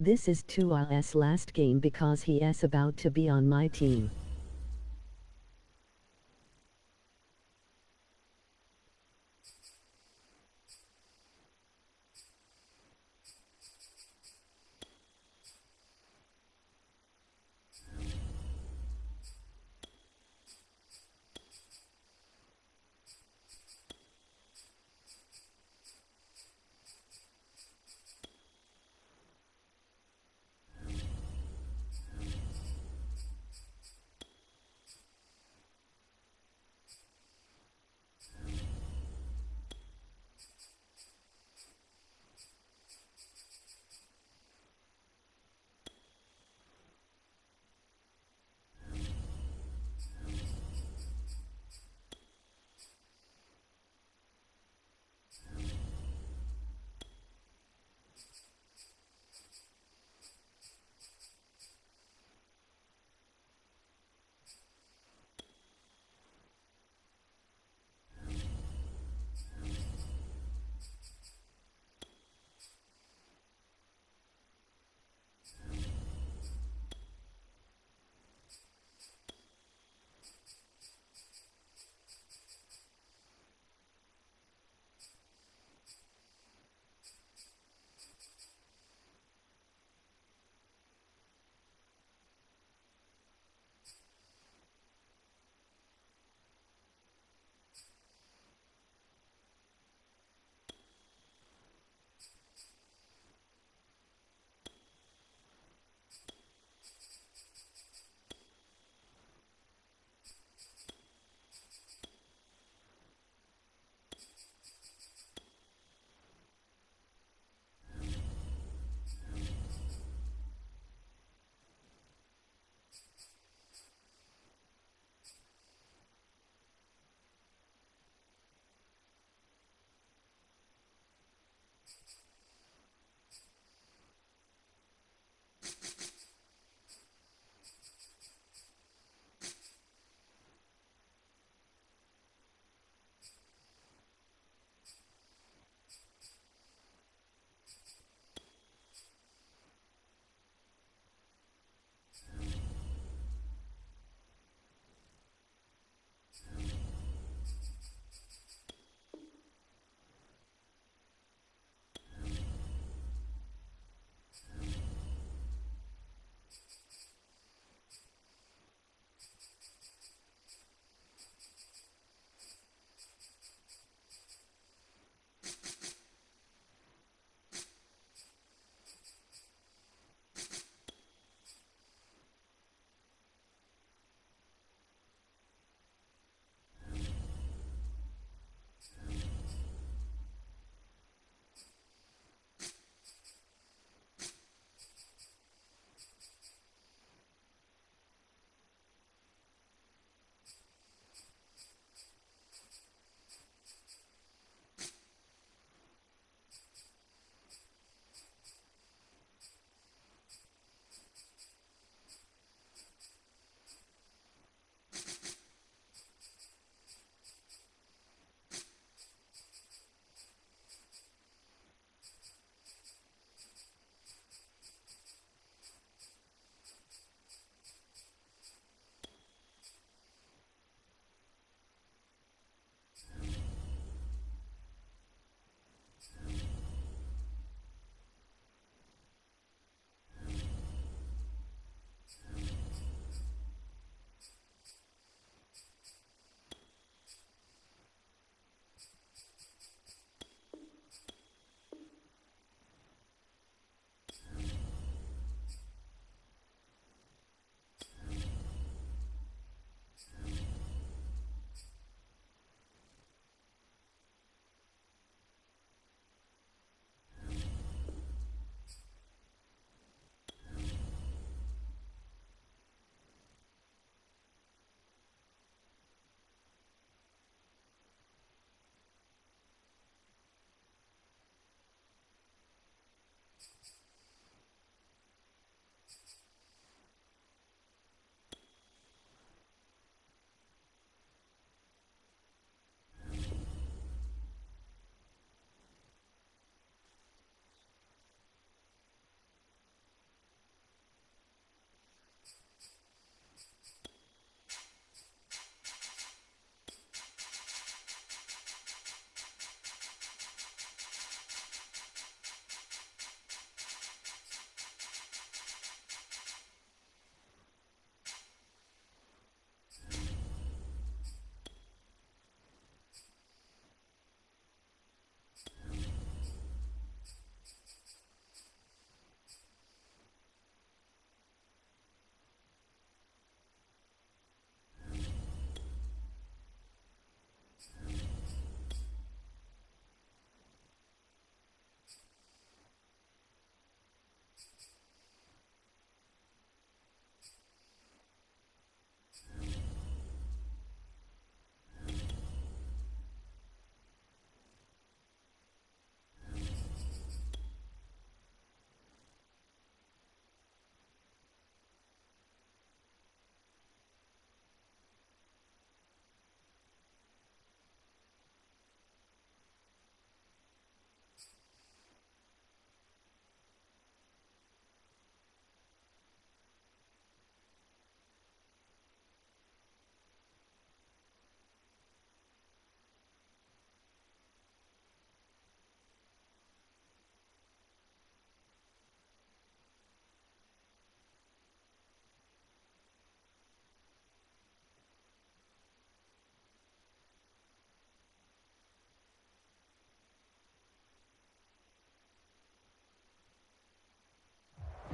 This is 2I's last game because he is about to be on my team.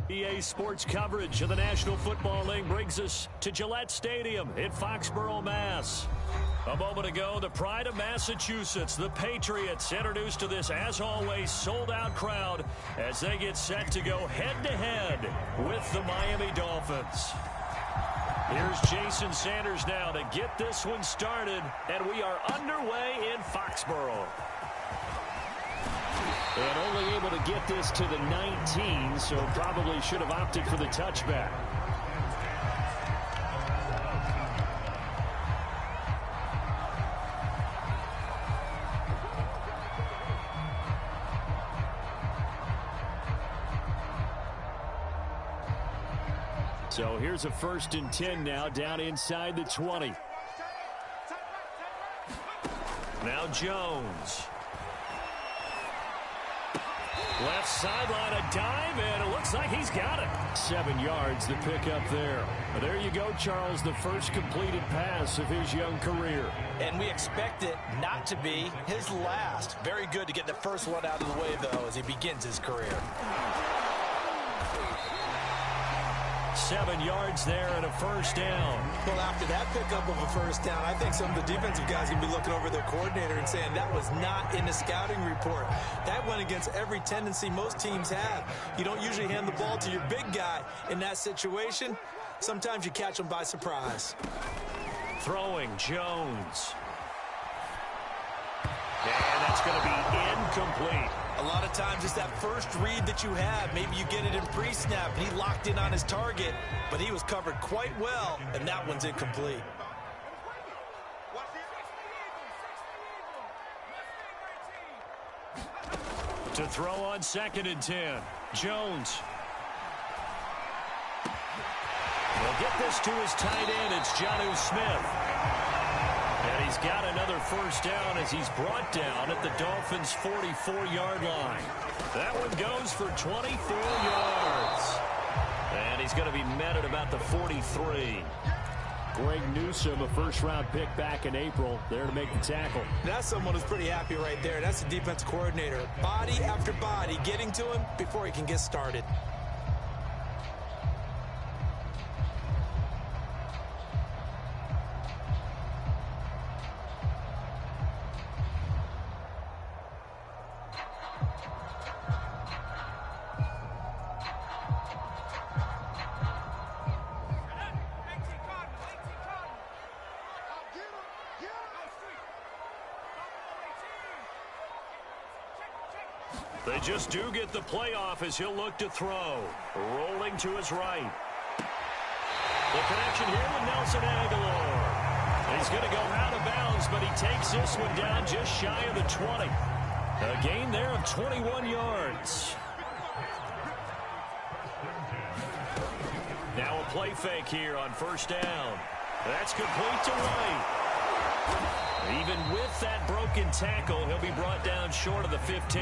EA Sports coverage of the National Football League brings us to Gillette Stadium in Foxborough, Mass. A moment ago, the pride of Massachusetts, the Patriots, introduced to this, as always, sold-out crowd as they get set to go head-to-head with the Miami Dolphins. Here's Jason Sanders now to get this one started, and we are underway in Foxborough. And only able to get this to the 19, so probably should have opted for the touchback. So here's a 1st and 10 now, down inside the 20. Now Jones. Left sideline, a dive, and it looks like he's got it. 7 yards, the pickup there. But there you go, Charles, the first completed pass of his young career. And we expect it not to be his last. Very good to get the first one out of the way, though, as he begins his career. 7 yards there and a 1st down. Well, after that pickup of a 1st down, I think some of the defensive guys can be looking over their coordinator and saying that was not in the scouting report. That went against every tendency most teams have. You don't usually hand the ball to your big guy in that situation. Sometimes you catch them by surprise. Throwing Jones. And that's going to be incomplete. A lot of times it's that first read that you have. Maybe you get it in pre-snap, and he locked in on his target, but he was covered quite well, and that one's incomplete. To throw on 2nd and 10. Jones. He'll get this to his tight end. It's Jonnu Smith. And he's got another 1st down as he's brought down at the Dolphins' 44-yard line. That one goes for 24 yards. And he's going to be met at about the 43. Greg Newsome, a 1st-round pick back in April, there to make the tackle. That's someone who's pretty happy right there. That's the defense coordinator. Body after body getting to him before he can get started. They just do get the playoff as he'll look to throw. Rolling to his right. The connection here with Nelson Aguilar. He's going to go out of bounds, but he takes this one down just shy of the 20. A gain there of 21 yards. Now a play fake here on 1st down. That's complete to White. Even with that broken tackle, he'll be brought down short of the 15.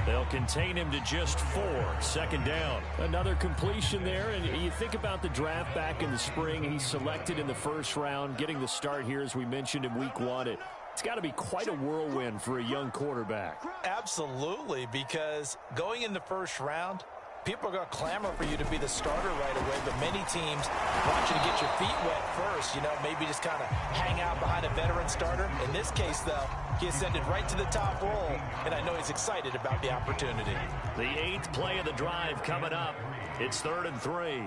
They'll contain him to just 4. 2nd down. Another completion there, and you think about the draft back in the spring. He's selected in the 1st round, getting the start here, as we mentioned in week 1. It's got to be quite a whirlwind for a young quarterback. Absolutely, because going in the 1st round, people are going to clamor for you to be the starter right away, but many teams want you to get your feet wet first, maybe just kind of hang out behind a veteran starter. In this case, though, he ascended right to the top roll, and I know he's excited about the opportunity. The 8th play of the drive coming up. It's 3rd and 3.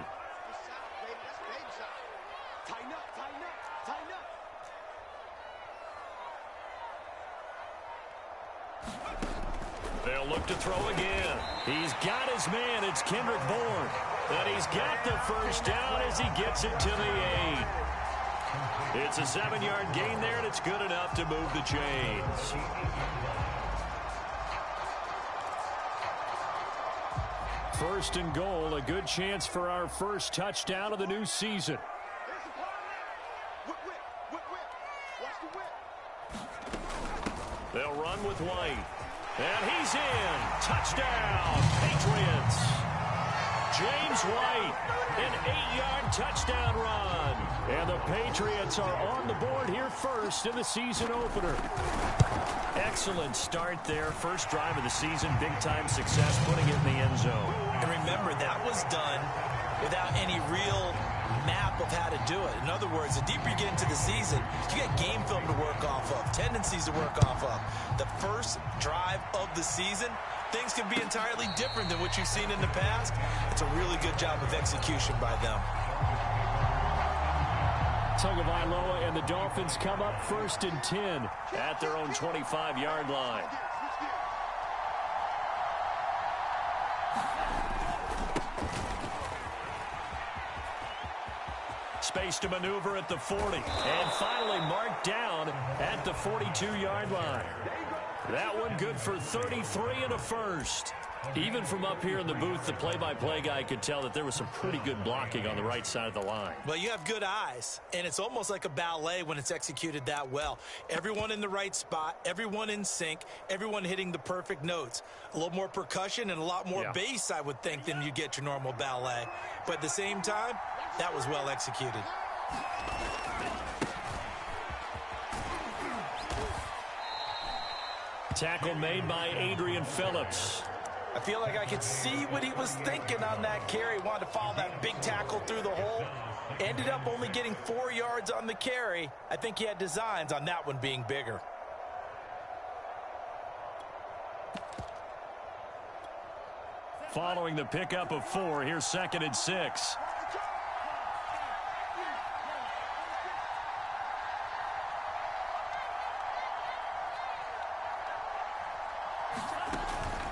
They'll look to throw again. He's got his man. It's Kendrick Bourne. And he's got the 1st down as he gets it to the 8. It's a 7-yard gain there, and it's good enough to move the chains. First and goal, a good chance for our first touchdown of the new season. They'll run with White. And he's in. Touchdown, Patriots. James White, an 8-yard touchdown run. And the Patriots are on the board here first in the season opener. Excellent start there. First drive of the season. Big-time success, putting it in the end zone. And remember, that was done without any real map of how to do it. In other words, the deeper you get into the season, you get game film to work off of, tendencies to work off of. The first drive of the season, things can be entirely different than what you've seen in the past. It's a really good job of execution by them. Tagovailoa and the Dolphins come up 1st and 10 at their own 25-yard line. Space to maneuver at the 40. And finally marked down at the 42-yard line. That one good for 33 and a first. Even from up here in the booth, the play-by-play guy could tell that there was some pretty good blocking on the right side of the line. Well, you have good eyes, and it's almost like a ballet when it's executed that well. Everyone in the right spot, everyone in sync, everyone hitting the perfect notes. A little more percussion and a lot more bass, I would think, than you get your normal ballet. But at the same time, that was well executed. Tackle made by Adrian Phillips. I feel like I could see what he was thinking on that carry. Wanted to follow that big tackle through the hole. Ended up only getting 4 yards on the carry. I think he had designs on that one being bigger. Following the pickup of 4, here's 2nd and 6.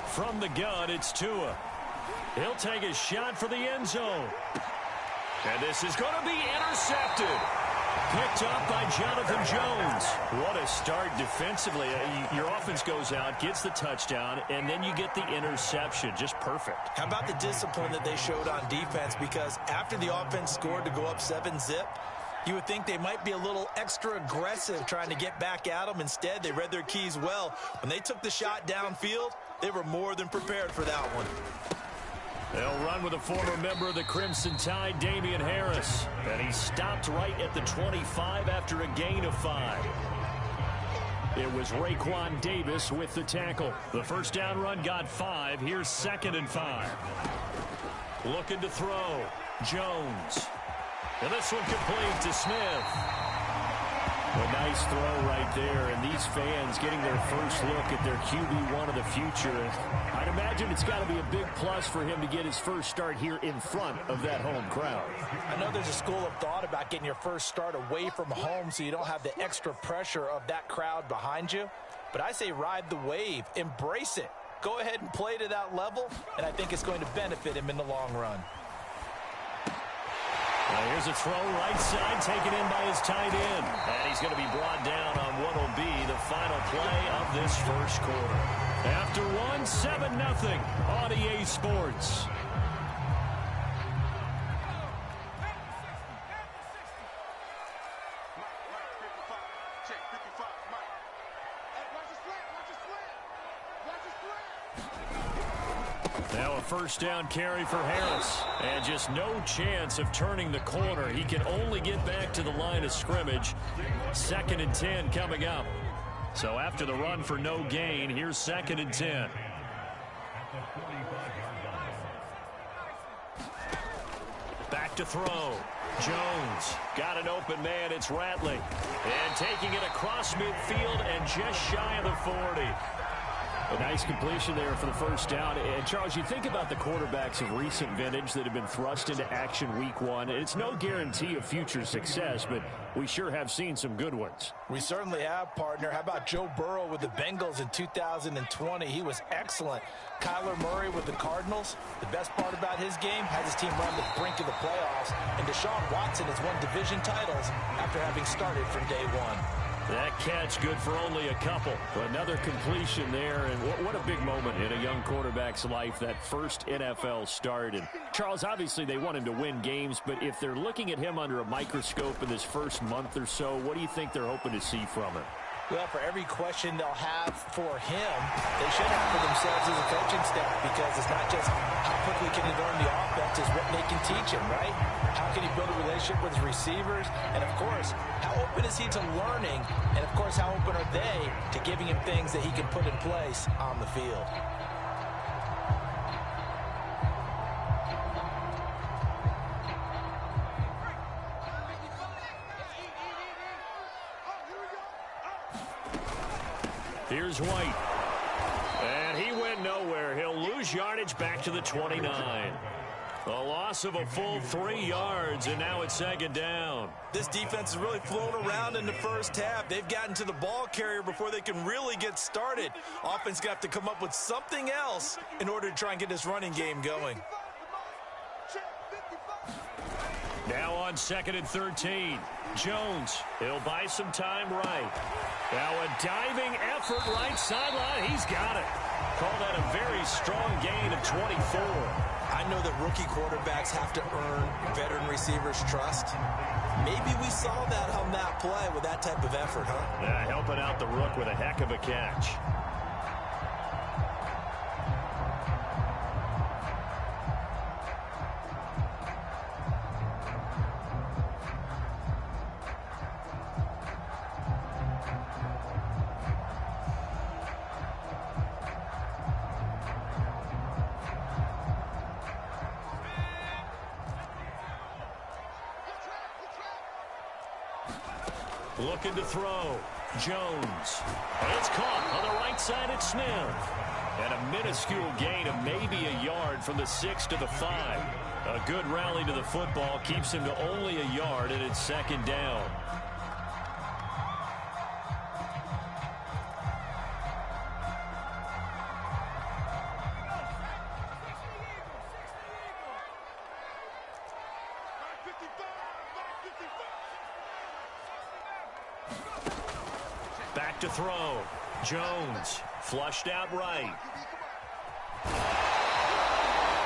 From the gun, it's Tua. He'll take a shot for the end zone. And this is going to be intercepted. Picked up by Jonathan Jones. What a start defensively. Your offense goes out, gets the touchdown, and then you get the interception. Just perfect. How about the discipline that they showed on defense? Because after the offense scored to go up 7-zip, you would think they might be a little extra aggressive trying to get back at them. Instead, they read their keys well. When they took the shot downfield, they were more than prepared for that one. They'll run with a former member of the Crimson Tide, Damian Harris. And he stopped right at the 25 after a gain of 5. It was Raekwon Davis with the tackle. The first down run got 5. Here's 2nd and 5. Looking to throw. Jones. And this one complete to Smith. A nice throw right there, and these fans getting their first look at their QB1 of the future. I'd imagine it's got to be a big plus for him to get his first start here in front of that home crowd. I know there's a school of thought about getting your first start away from home so you don't have the extra pressure of that crowd behind you. But I say ride the wave, embrace it. Go ahead and play to that level, and I think it's going to benefit him in the long run. Here's a throw right side taken in by his tight end. And he's going to be brought down on what will be the final play of this first quarter. After 1, 7-0 on EA Sports. Now a first down carry for Harris. And just no chance of turning the corner. He can only get back to the line of scrimmage. 2nd and 10 coming up. So after the run for no gain, here's 2nd and 10. Back to throw. Jones got an open man. It's Ratley. And taking it across midfield and just shy of the 40. A nice completion there for the first down. And, Charles, you think about the quarterbacks of recent vintage that have been thrust into action week 1. It's no guarantee of future success, but we sure have seen some good ones. We certainly have, partner. How about Joe Burrow with the Bengals in 2020? He was excellent. Kyler Murray with the Cardinals. The best part about his game, has his team run to the brink of the playoffs. And Deshaun Watson has won division titles after having started from day 1. That catch good for only a couple. Another completion there, and what a big moment in a young quarterback's life, that first NFL start. And Charles, obviously they want him to win games, but if they're looking at him under a microscope in this first month or so, what do you think they're hoping to see from him? Well, for every question they'll have for him, they should have for themselves as a coaching staff, because it's not just how quickly can he learn the offense, it's what they can teach him, right? How can he build a relationship with his receivers? And, of course, how open is he to learning? And, of course, how open are they to giving him things that he can put in place on the field? Here's White. And he went nowhere. He'll lose yardage back to the 29. A loss of a full 3 yards, and now it's second down. This defense has really flown around in the first half. They've gotten to the ball carrier before they can really get started. Offense going to have to come up with something else in order to try and get this running game going. Now on 2nd and 13. Jones, he'll buy some time right. Now a diving effort right sideline. He's got it. Call that a very strong gain of 24. I know that rookie quarterbacks have to earn veteran receivers' trust. Maybe we saw that on that play with that type of effort, huh? Yeah, helping out the rook with a heck of a catch. Looking to throw. Jones. It's caught on the right side at Smith. And a minuscule gain of maybe a yard from the 6 to the 5. A good rally to the football keeps him to only a yard, and it's second down. Back to throw. Jones flushed out right.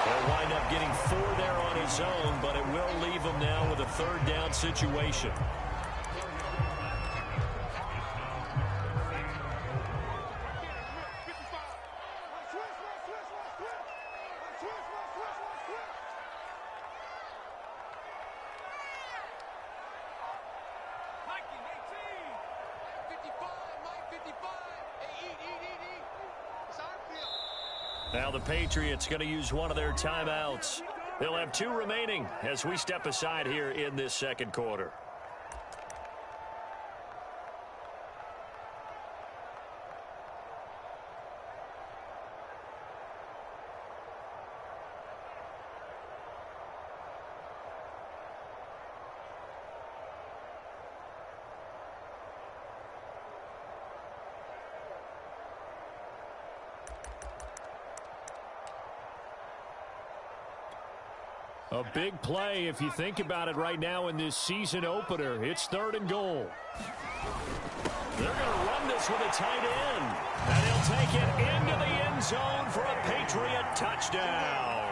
He'll wind up getting 4 there on his own, but it will leave him now with a third down situation. Now the Patriots going to use one of their timeouts. They'll have 2 remaining as we step aside here in this second quarter. A big play if you think about it right now in this season opener. It's 3rd and goal. They're going to run this with a tight end. And he'll take it into the end zone for a Patriot touchdown.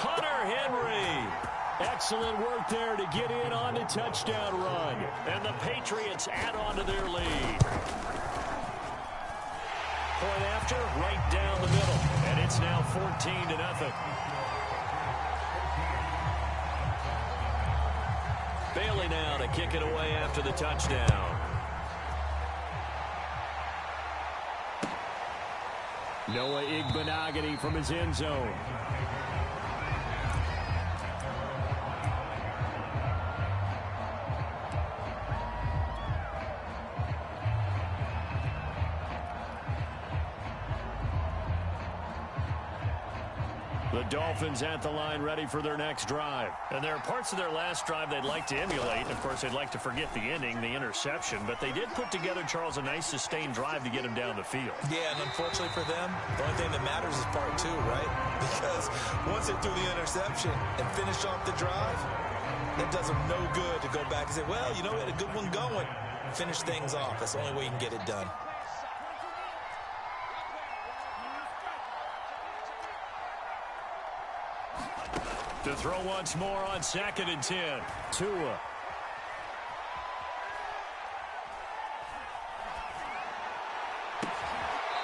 Hunter Henry. Excellent work there to get in on the touchdown run. And the Patriots add on to their lead. Point after, right down the middle. And it's now 14-0. Bailey now to kick it away after the touchdown. Noah Igbenogany from his end zone. The Dolphins at the line ready for their next drive. And there are parts of their last drive they'd like to emulate. Of course, they'd like to forget the ending, the interception. But they did put together, Charles, a nice sustained drive to get him down the field. Yeah, and unfortunately for them, the only thing that matters is part 2, right? Because once they threw the interception and finish off the drive, it does them no good to go back and say, well, you know, we had a good one going. Finish things off. That's the only way you can get it done. To throw once more on 2nd and 10. Tua.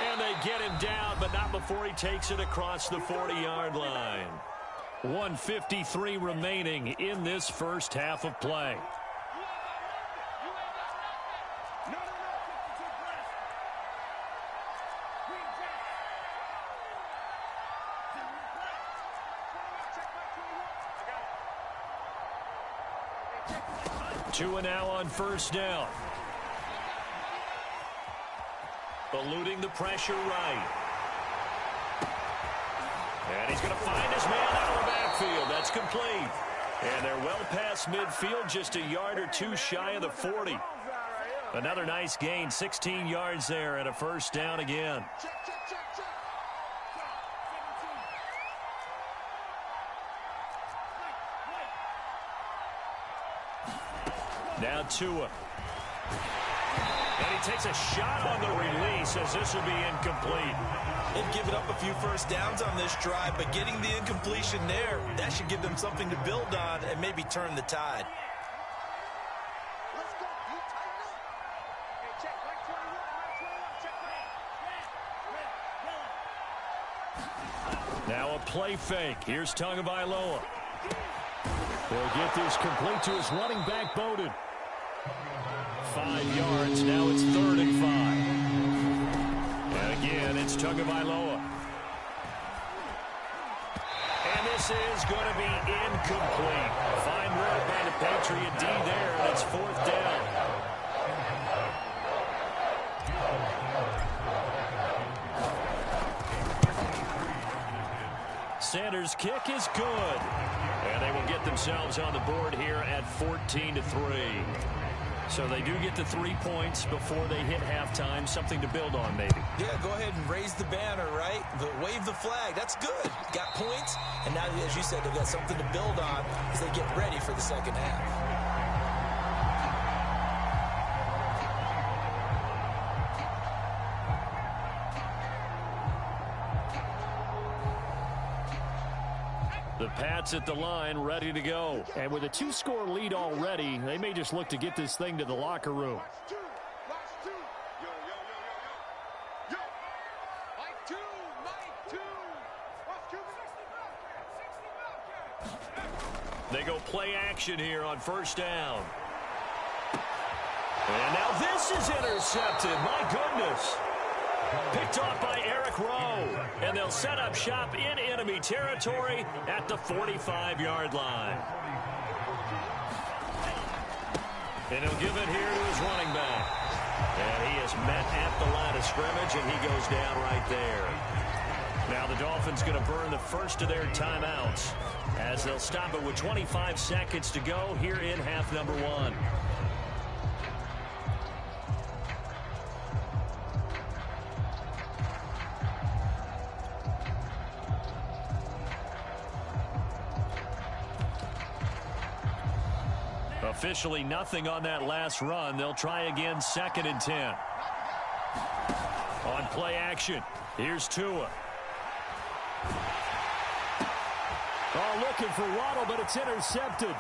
And they get him down, but not before he takes it across the 40-yard line. 1:53 remaining in this first half of play. Tua now on first down. eluding the pressure right. And he's going to find his man out of the backfield. That's complete. And they're well past midfield, just a yard or two shy of the 40. Another nice gain, 16 yards there, and a first down again. Now Tua. And he takes a shot on the release as this will be incomplete. They've given up a few first downs on this drive, but getting the incompletion there, that should give them something to build on and maybe turn the tide. Now a play fake. Here's Tagovailoa. They'll get this complete to his running back, Bowden. 5 yards. Now it's 3rd and 5. And again, it's Tagovailoa. And this is going to be incomplete. Fine work by the Patriot D there, and it's 4th down. Sanders' kick is good. And they will get themselves on the board here at 14-3. So they do get the 3 points before they hit halftime. Something to build on, maybe. Yeah, go ahead and raise the banner, right? Wave the flag. That's good. Got points. And now, as you said, they've got something to build on as they get ready for the second half. The Pats at the line, ready to go. And with a 2-score lead already, they may just look to get this thing to the locker room. They go play action here on first down. And now this is intercepted. My goodness. Picked off by Eric Rowe. And they'll set up shop in enemy territory at the 45-yard line. And he'll give it here to his running back. And he is met at the line of scrimmage, and he goes down right there. Now the Dolphins going to burn the first of their timeouts as they'll stop it with 25 seconds to go here in half number 1. Officially nothing on that last run. They'll try again, 2nd and 10. On play action, here's Tua. Oh, looking for Waddle, but it's intercepted.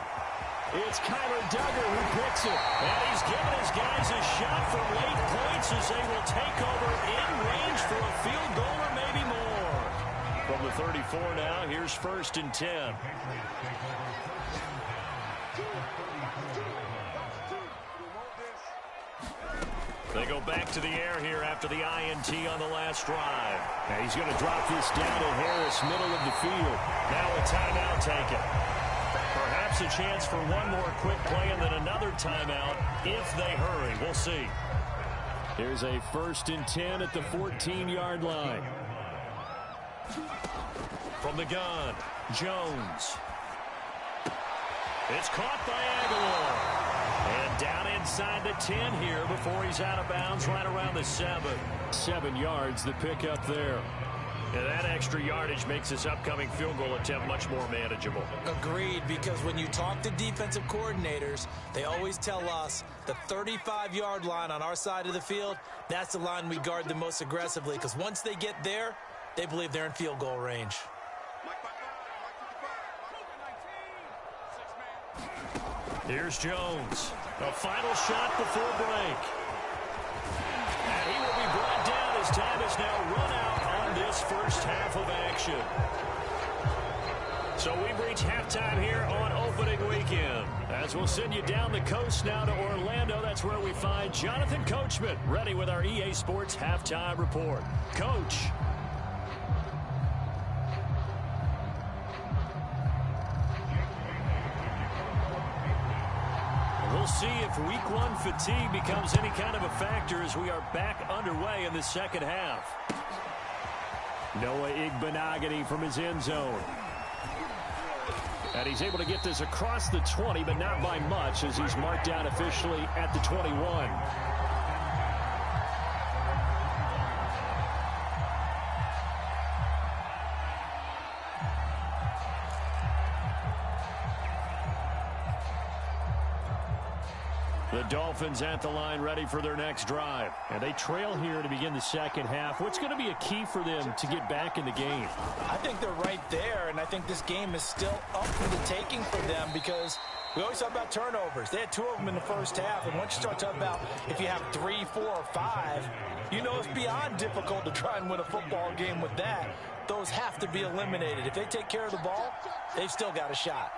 It's Kyler Duggar who picks it. And he's given his guys a shot for late points as they will take over in range for a field goal or maybe more. From the 34 now, here's 1st and 10. They go back to the air here after the INT on the last drive. And he's going to drop this down to Harris, middle of the field. Now a timeout taken. Perhaps a chance for one more quick play and then another timeout if they hurry. We'll see. Here's a 1st and 10 at the 14-yard line. From the gun, Jones. It's caught by Aguilar. And down inside the 10 here before he's out of bounds right around the 7. 7 yards, the pickup there. And that extra yardage makes this upcoming field goal attempt much more manageable. Agreed, because when you talk to defensive coordinators, they always tell us the 35-yard line on our side of the field, that's the line we guard the most aggressively, because once they get there, they believe they're in field goal range. Here's Jones. A final shot before break. And he will be brought down as time is now run out on this first half of action. So we've reached halftime here on opening weekend. As we'll send you down the coast now to Orlando, that's where we find Jonathan Coachman ready with our EA Sports halftime report. Coach. We'll see if week one fatigue becomes any kind of a factor as we are back underway in the second half. Noah Igbenogany from his end zone. And he's able to get this across the 20, but not by much as he's marked down officially at the 21. The Dolphins at the line ready for their next drive. And they trail here to begin the second half. What's going to be a key for them to get back in the game? I think they're right there, and I think this game is still up for the taking for them because we always talk about turnovers. They had 2 of them in the first half, and once you start talking about if you have 3, 4, or 5, you know it's beyond difficult to try and win a football game with that. Those have to be eliminated. If they take care of the ball, they've still got a shot.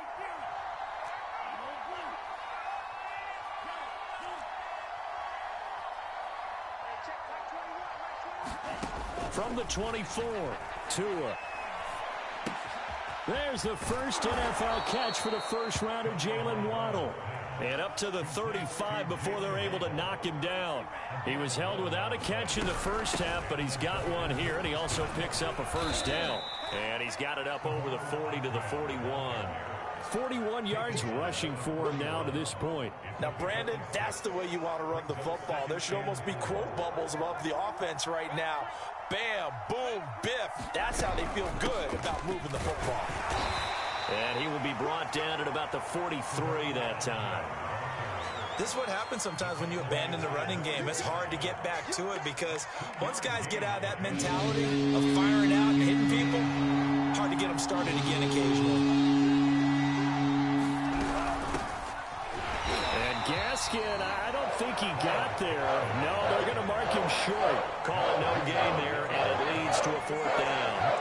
From the 24, Tua. There's the first NFL catch for the first rounder, Jalen Waddle. And up to the 35 before they're able to knock him down. He was held without a catch in the first half, but he's got one here, and he also picks up a first down. And he's got it up over the 40 to the 41. 41 yards rushing for him now to this point. Now, Brandon, that's the way you want to run the football. There should almost be quote bubbles above the offense right now. Bam, boom, biff. That's how they feel good about moving the football. And he will be brought down at about the 43 that time. This is what happens sometimes when you abandon the running game. It's hard to get back to it because once guys get out of that mentality of firing out and hitting people, hard to get them started again occasionally. Gaskin, I don't think he got there. No, they're going to mark him short. Call it no gain there, and it leads to a 4th down.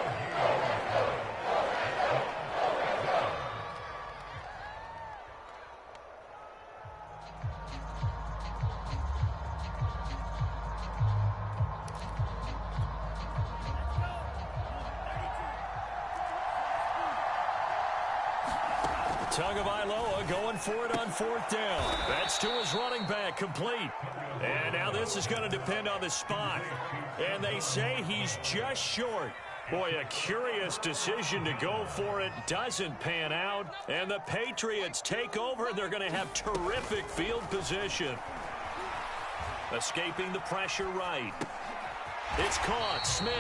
Tagovailoa going for it on 4th down. That's to his running back, complete. And now this is going to depend on the spot. And they say he's just short. Boy, a curious decision to go for it. Doesn't pan out. And the Patriots take over, and they're going to have terrific field position. Escaping the pressure right. It's caught. Smith.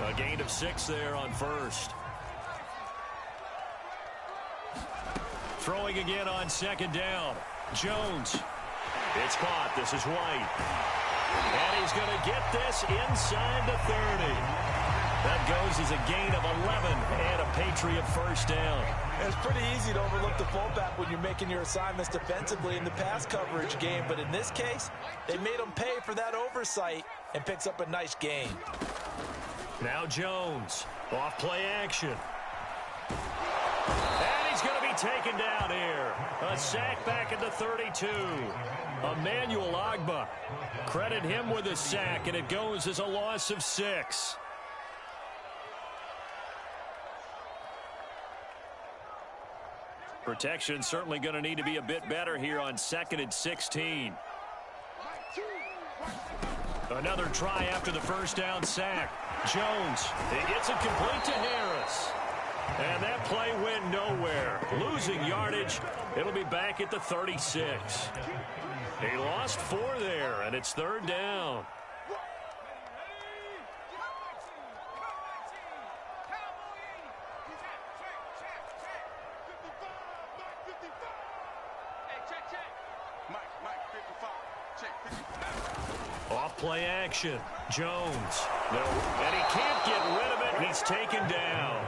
A gain of 6 there on first. Throwing again on 2nd down. Jones. It's caught. This is White. And he's going to get this inside the 30. That goes as a gain of 11 and a Patriot first down. It's pretty easy to overlook the fullback when you're making your assignments defensively in the pass coverage game. But in this case, they made him pay for that oversight and picks up a nice gain. Now Jones. Off play action. He's going to be taken down here. A sack back at the 32. Emmanuel Ogbah. Credit him with a sack, and it goes as a loss of 6. Protection certainly going to need to be a bit better here on 2nd and 16. Another try after the first down sack. Jones. He gets it complete to Harris. And that play went nowhere. Losing yardage. It'll be back at the 36. He lost 4 there, and it's 3rd down. Off play action. Jones. No, and he can't get rid of it. He's taken down.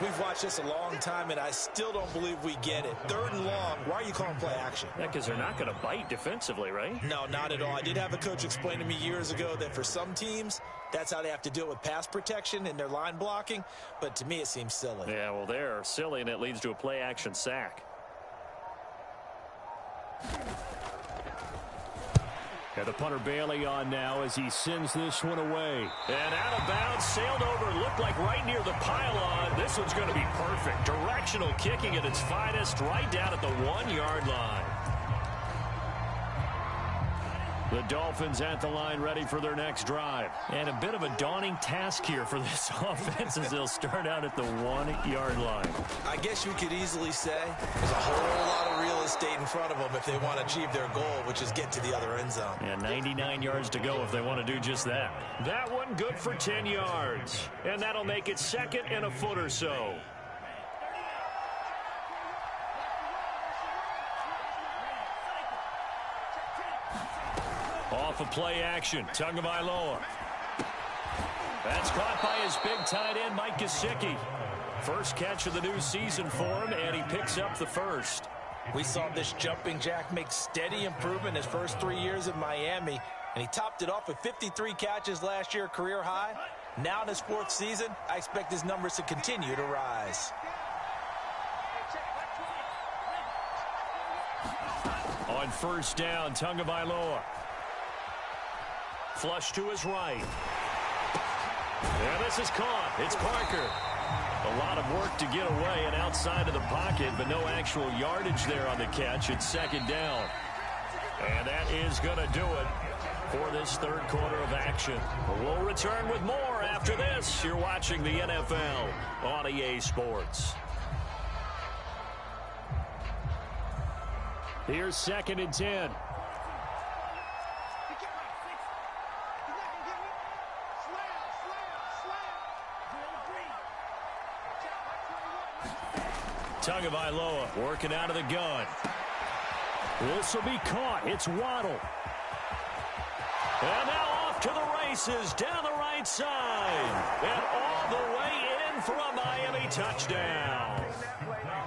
We've watched this a long time, and I still don't believe we get it. 3rd and long. Why are you calling play action? Yeah, because they're not going to bite defensively, right? No, not at all. I did have a coach explain to me years ago that for some teams, that's how they have to deal with pass protection and their line blocking. But to me, it seems silly. Yeah, well, they're silly, and it leads to a play action sack. And the punter Bailey on now as he sends this one away. And out of bounds, sailed over, looked like right near the pylon. This one's going to be perfect. Directional kicking at its finest, right down at the 1-yard line. The Dolphins at the line ready for their next drive. And a bit of a daunting task here for this offense as they'll start out at the 1-yard line. I guess you could easily say there's a whole lot of real estate in front of them if they want to achieve their goal, which is get to the other end zone. And 99 yards to go if they want to do just that. That one good for 10 yards. And that'll make it second and a foot or so. Off of play action, Tagovailoa. That's caught by his big tight end, Mike Gesicki. First catch of the new season for him, and he picks up the first. We saw this jumping jack make steady improvement his first 3 years in Miami, and he topped it off with 53 catches last year, career high. Now in his 4th season, I expect his numbers to continue to rise. On first down, Tagovailoa. Flush to his right. And this is caught. It's Parker. A lot of work to get away and outside of the pocket, but no actual yardage there on the catch. It's second down. And that is going to do it for this third quarter of action. We'll return with more after this. You're watching the NFL on EA Sports. Here's second and 10. Tagovailoa working out of the gun. This will be caught. It's Waddle. And now off to the races down the right side. And all the way in for a Miami touchdown.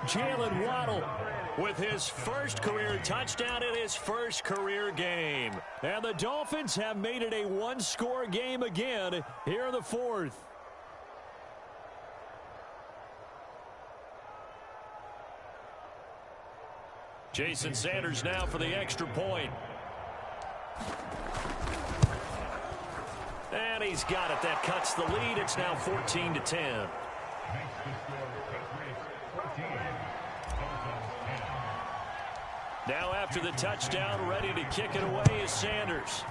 Jalen Waddle with his first career touchdown in his first career game. And the Dolphins have made it a one-score game again here in the fourth. Jason Sanders now for the extra point. And he's got it. That cuts the lead. It's now 14-10. Now after the touchdown, ready to kick it away is Sanders.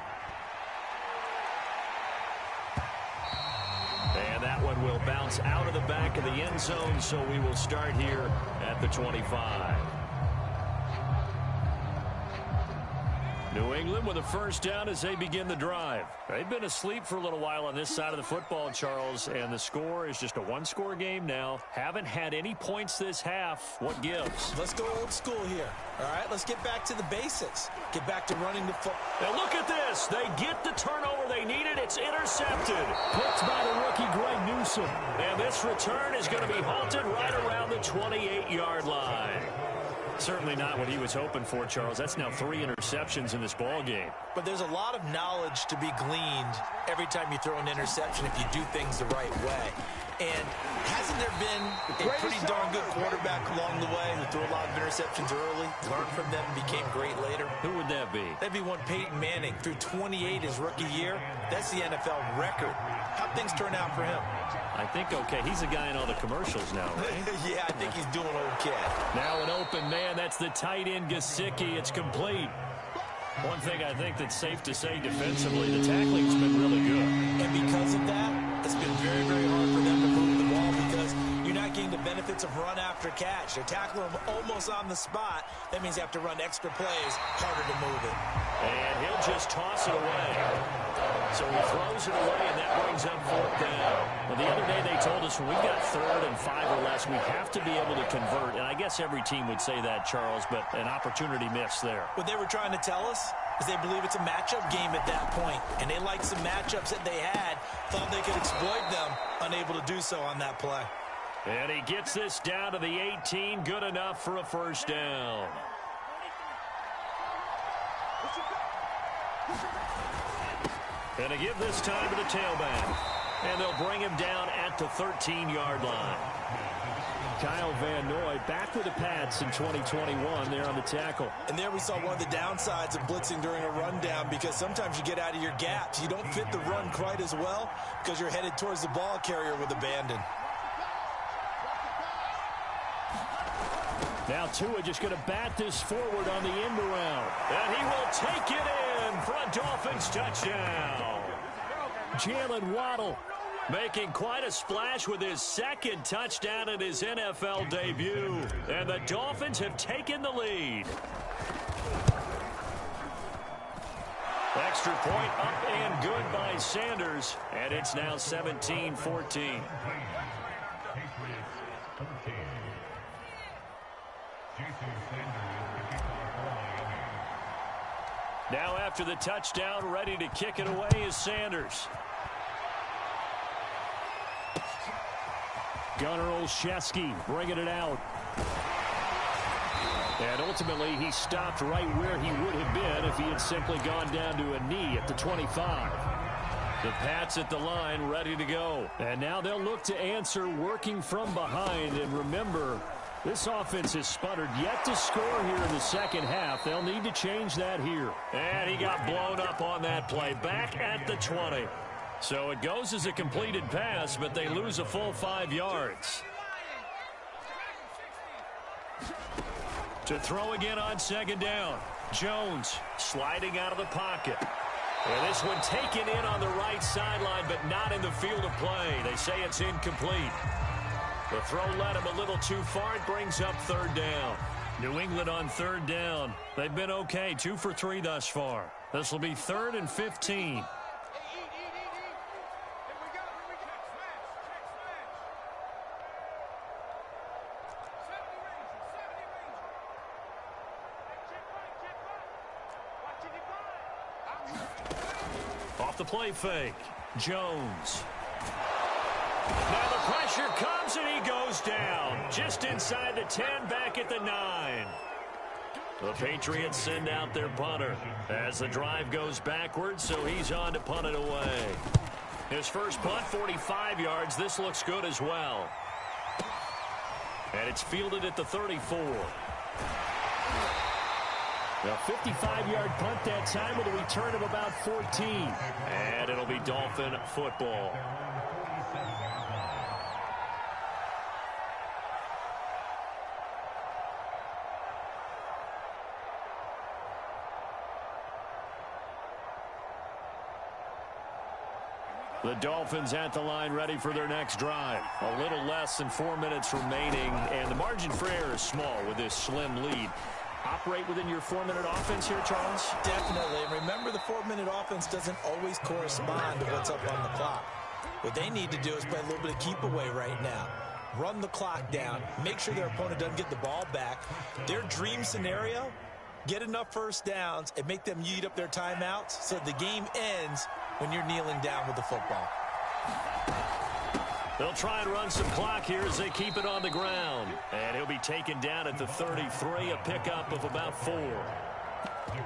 And that one will bounce out of the back of the end zone, so we will start here at the 25. New England with a first down as they begin the drive. They've been asleep for a little while on this side of the football, Charles, and the score is just a one-score game now. Haven't had any points this half. What gives? Let's go old school here. All right, let's get back to the basics. Get back to running the football. And look at this. They get the turnover they needed. It's intercepted. Picked by the rookie Greg Newsome. And this return is going to be halted right around the 28-yard line. Certainly not what he was hoping for, Charles. That's now 3 interceptions in this ball game. But there's a lot of knowledge to be gleaned every time you throw an interception if you do things the right way. And hasn't there been a pretty darn good quarterback along the way who threw a lot of interceptions early, learned from them, became great later? Who would that be? That'd be one Peyton Manning. Threw 28 his rookie year. That's the NFL record. How'd things turn out for him? I think okay. He's a guy in all the commercials now, right? Yeah, I think he's doing okay. Now an open man. That's the tight end Gesicki. It's complete. One thing I think that's safe to say defensively, the tackling's been really good. And because of that, it's been very, very hard for them to move the ball because you're not getting the benefits of run after catch. They're tackling them almost on the spot. That means you have to run extra plays, harder to move it. And he'll just toss it away. So he throws it away, and that brings up fourth down. Well, the other day they told us when we got 3rd and 5 or less, we have to be able to convert. And I guess every team would say that, Charles, but an opportunity missed there. What they were trying to tell us is they believe it's a matchup game at that point. And they liked some matchups that they had, thought they could exploit them, unable to do so on that play. And he gets this down to the 18, good enough for a first down. And to give this time to the tailback. And they'll bring him down at the 13-yard line. Kyle Van Noy back with the Pats in 2021 there on the tackle. And there we saw one of the downsides of blitzing during a rundown, because sometimes you get out of your gaps. You don't fit the run quite as well because you're headed towards the ball carrier with abandon. Now Tua just going to bat this forward on the end around. And he will take it in for a Dolphins touchdown. Jalen Waddle making quite a splash with his second touchdown in his NFL debut. And the Dolphins have taken the lead. Extra point up and good by Sanders. And it's now 17-14. Now after the touchdown, ready to kick it away is Sanders. Gunnar Olszewski bringing it out. And ultimately, he stopped right where he would have been if he had simply gone down to a knee at the 25. The Pats at the line ready to go. And now they'll look to answer working from behind. And remember, this offense has sputtered yet to score here in the second half. They'll need to change that here. And he got blown up on that play. Back at the 20. So it goes as a completed pass, but they lose a full 5 yards. To throw again on second down. Jones sliding out of the pocket. And this one taken in on the right sideline, but not in the field of play. They say it's incomplete. The throw led him a little too far. It brings up third down. New England on third down. They've been okay, 2 for 3 thus far. This will be 3rd and 15. Off the play fake. Jones. Now the pressure comes and he goes down. Just inside the 10, back at the 9. The Patriots send out their punter as the drive goes backwards, so he's on to punt it away. His first punt, 45 yards. This looks good as well. And it's fielded at the 34. A 55-yard punt that time with a return of about 14. And it'll be Dolphin football. The Dolphins at the line ready for their next drive. A little less than 4 minutes remaining, and the margin for error is small with this slim lead. Operate within your 4-minute offense here, Charles? Definitely. And remember, the 4-minute offense doesn't always correspond to what's up on the clock. What they need to do is play a little bit of keep away right now. Run the clock down. Make sure their opponent doesn't get the ball back. Their dream scenario, get enough first downs and make them eat up their timeouts so the game ends when you're kneeling down with the football. They'll try and run some clock here as they keep it on the ground. And he'll be taken down at the 33, a pickup of about 4.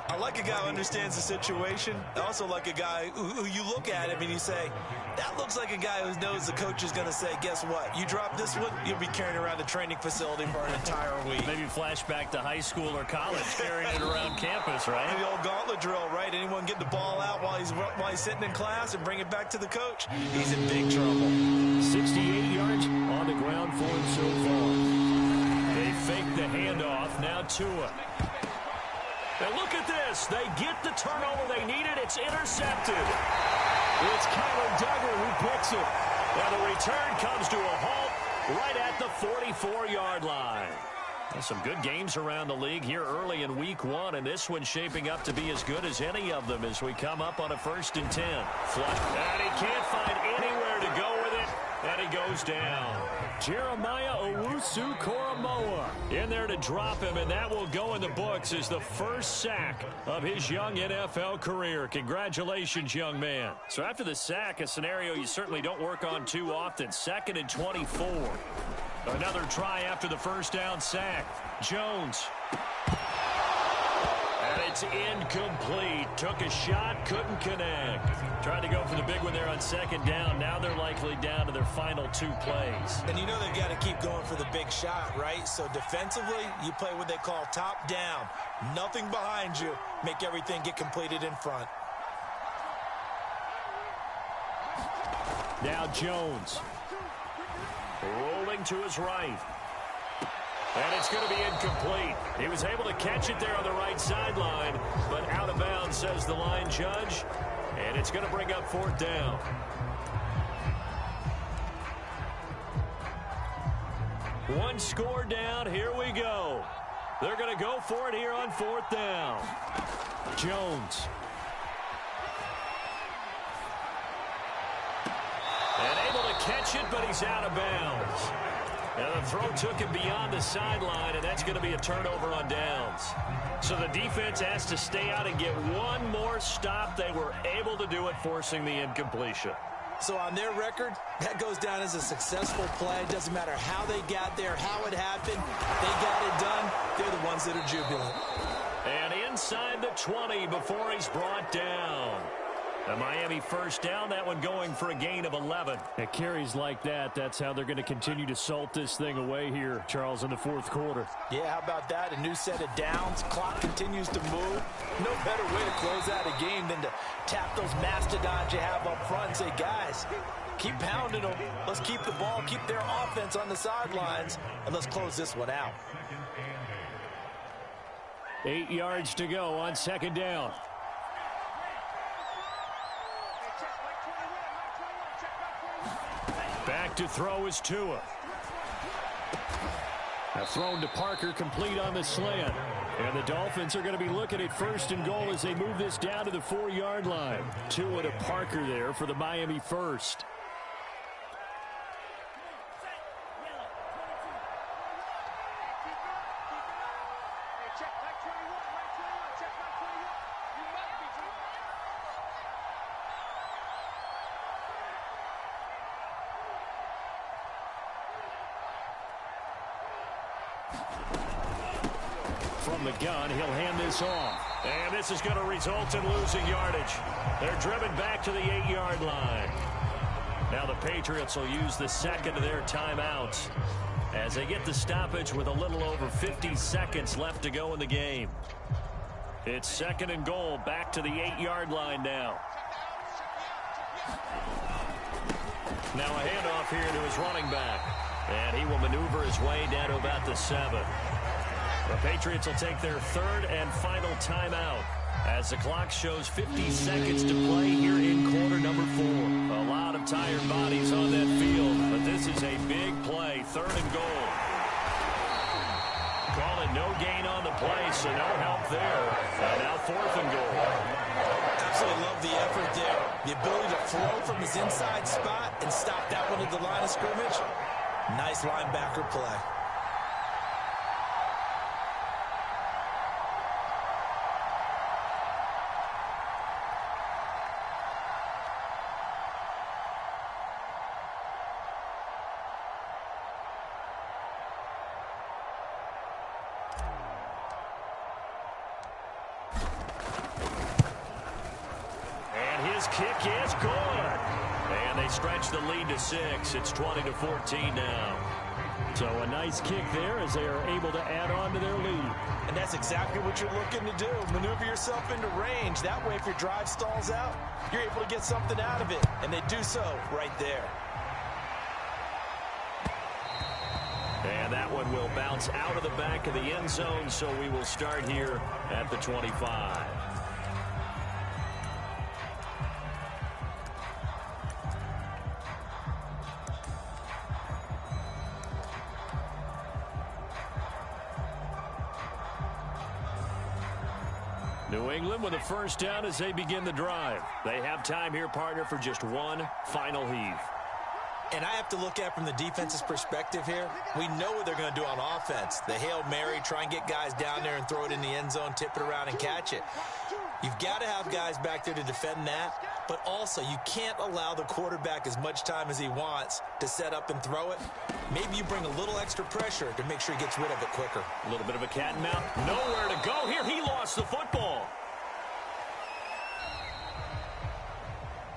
I like a guy who understands the situation. I also like a guy who you look at him and you say, that looks like a guy who knows the coach is going to say, guess what? You drop this one, you'll be carrying around the training facility for an entire week. Maybe flashback to high school or college, carrying it around campus, right? The old gauntlet drill, right? Anyone get the ball out while he's sitting in class and bring it back to the coach? He's in big trouble. 68 yards on the ground for him so far. They fake the handoff. Now Tua. And look at this. They get the turnover they needed. It's intercepted. It's Kyler Duggar who picks it. And the return comes to a halt right at the 44-yard line. Some good games around the league here early in week 1, and this one's shaping up to be as good as any of them as we come up on a 1st and 10. Flush. And he can't find anywhere to go with it, and he goes down. Jeremiah Owusu-Koramoah in there to drop him, and that will go in the books as the first sack of his young NFL career. Congratulations, young man. So after the sack, a scenario you certainly don't work on too often. 2nd and 24. Another try after the first down sack. Jones. And it It's incomplete. Took a shot, couldn't connect. Tried to go for the big one there on second down. Now they're likely down to their final 2 plays. And you know they've got to keep going for the big shot, right? So defensively, you play what they call top down. Nothing behind you. Make everything get completed in front. Now Jones. Rolling to his right. And it's going to be incomplete. He was able to catch it there on the right sideline, but out of bounds, says the line judge. And it's going to bring up 4th down. One score down. Here we go. They're going to go for it here on 4th down. Jones. And able to catch it, but he's out of bounds. Now the throw took him beyond the sideline, and that's going to be a turnover on downs. So the defense has to stay out and get one more stop. They were able to do it, forcing the incompletion. So on their record, that goes down as a successful play. Doesn't matter how they got there, how it happened. They got it done. They're the ones that are jubilant. And inside the 20 before he's brought down. The Miami first down, that one going for a gain of 11. At carries like that, that's how they're going to continue to salt this thing away here, Charles, in the 4th quarter. Yeah, how about that? A new set of downs. Clock continues to move. No better way to close out a game than to tap those mastodons you have up front and say, guys, keep pounding them. Let's keep the ball, keep their offense on the sidelines, and let's close this one out. 8 yards to go on second down. Back to throw is Tua. A thrown to Parker, complete on the slant. And the Dolphins are going to be looking at 1st and goal as they move this down to the 4-yard line. Tua to Parker there for the Miami first. From the gun, he'll hand this off. And this is going to result in losing yardage. They're driven back to the 8-yard line. Now the Patriots will use the second of their timeouts as they get the stoppage with a little over 50 seconds left to go in the game. It's 2nd and goal, back to the 8-yard line now. Now a handoff here to his running back. And he will maneuver his way down to about the 7. The Patriots will take their 3rd and final timeout as the clock shows 50 seconds to play here in quarter number 4. A lot of tired bodies on that field, but this is a big play, 3rd and goal. Call it no gain on the play, so no help there. And now 4th and goal. Absolutely love the effort there. The ability to flow from his inside spot and stop that one at the line of scrimmage. Nice linebacker play. Kick is good. And they stretch the lead to 6. It's 20-14 now. So a nice kick there as they are able to add on to their lead. And that's exactly what you're looking to do. Maneuver yourself into range. That way, if your drive stalls out, you're able to get something out of it. And they do so right there. And that one will bounce out of the back of the end zone, so we will start here at the 25. New England with a first down as they begin the drive. They have time here, partner, for just one final heave. And I have to look at from the defense's perspective here. We know what they're going to do on offense. The Hail Mary, try and get guys down there and throw it in the end zone, tip it around and catch it. You've got to have guys back there to defend that, but also you can't allow the quarterback as much time as he wants to set up and throw it. Maybe you bring a little extra pressure to make sure he gets rid of it quicker. A little bit of a cat and mouse. Nowhere to go here. He lost the football.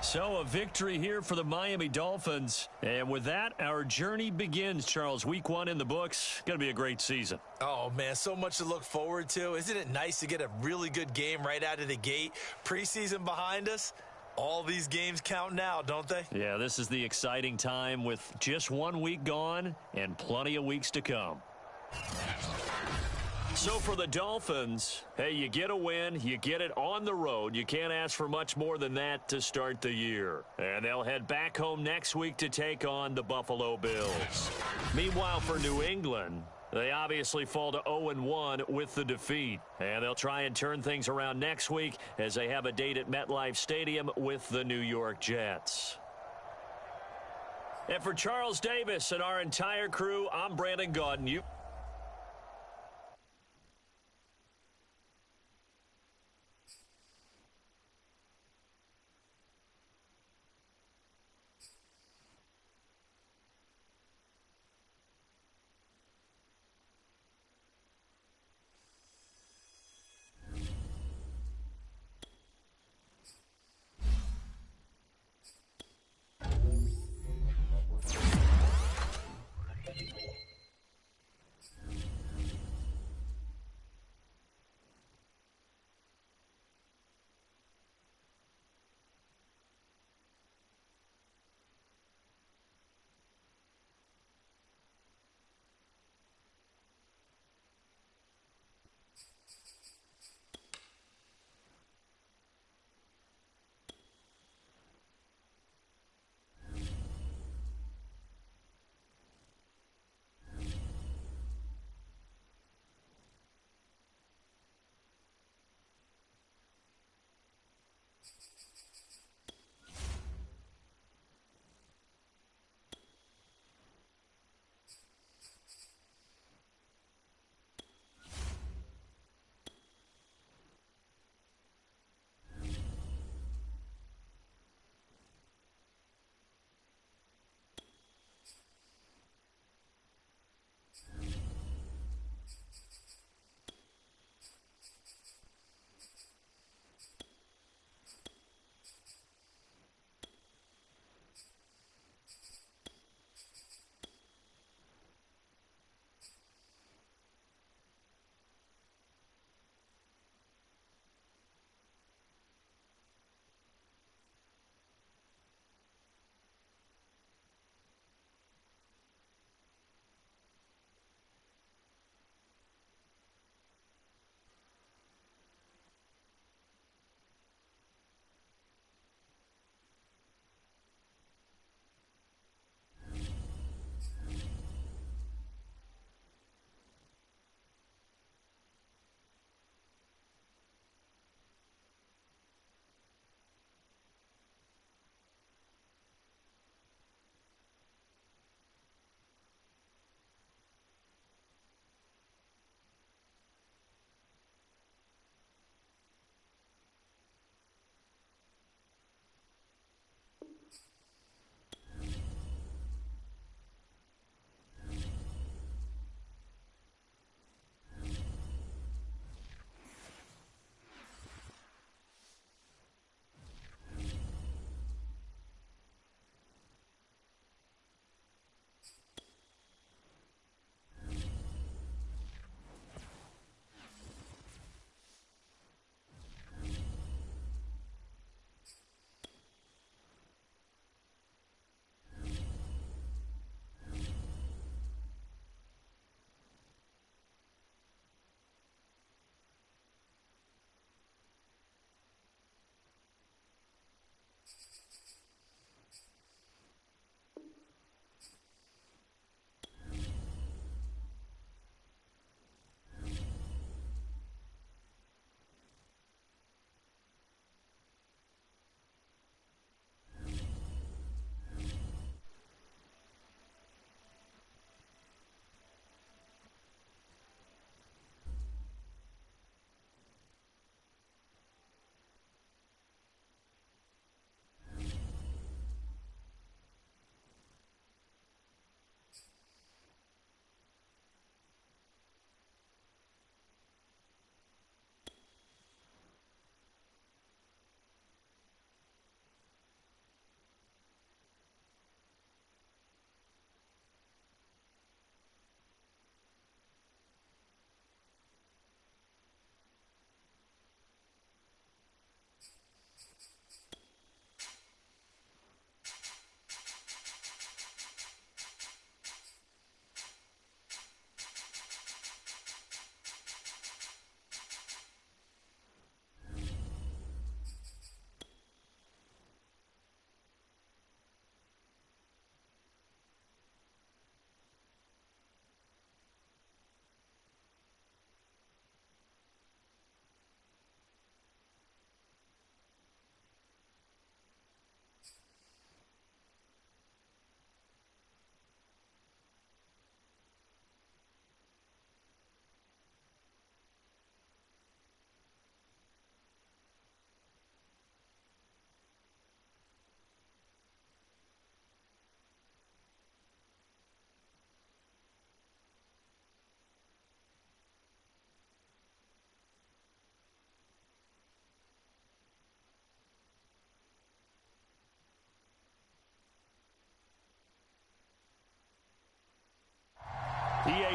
So a victory here for the Miami Dolphins. And with that, our journey begins, Charles. Week 1 in the books. Going to be a great season. Oh, man, so much to look forward to. Isn't it nice to get a really good game right out of the gate? Preseason behind us. All these games count now, don't they? Yeah, this is the exciting time with just 1 week gone and plenty of weeks to come. So for the Dolphins, hey, you get a win, you get it on the road. You can't ask for much more than that to start the year. And they'll head back home next week to take on the Buffalo Bills. Meanwhile, for New England, they obviously fall to 0-1 with the defeat. And they'll try and turn things around next week as they have a date at MetLife Stadium with the New York Jets. And for Charles Davis and our entire crew, I'm Brandon Gaudin.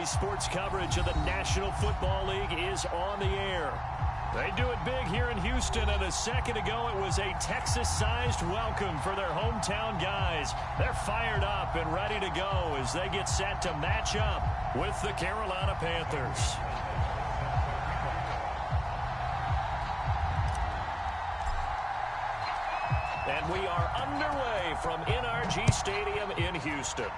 NBC Sports coverage of the National Football League is on the air. They do it big here in Houston, and a second ago it was a Texas-sized welcome for their hometown guys. They're fired up and ready to go as they get set to match up with the Carolina Panthers. And we are underway from NRG Stadium in Houston.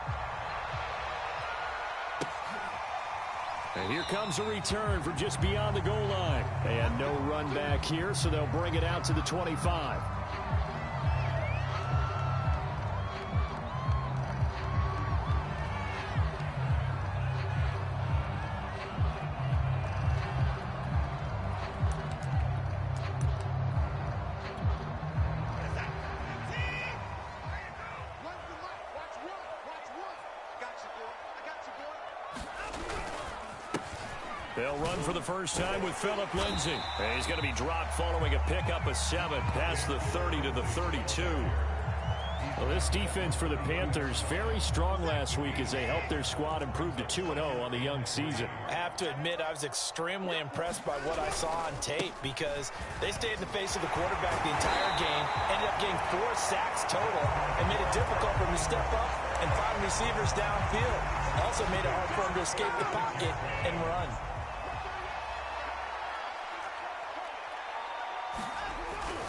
And here comes a return from just beyond the goal line. And no run back here, so they'll bring it out to the 25. They'll run for the first time with Phillip Lindsay. And he's going to be dropped following a pickup of 7 past the 30 to the 32. Well, this defense for the Panthers very strong last week as they helped their squad improve to 2-0 on the young season. I have to admit, I was extremely impressed by what I saw on tape because they stayed in the face of the quarterback the entire game, ended up getting 4 sacks total, and made it difficult for him to step up and find receivers downfield. Also made it hard for him to escape the pocket and run.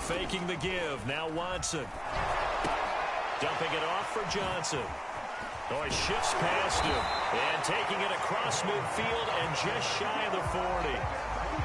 Faking the give. Now Watson. Dumping it off for Johnson. Oh, he shifts past him. And taking it across midfield and just shy of the 40.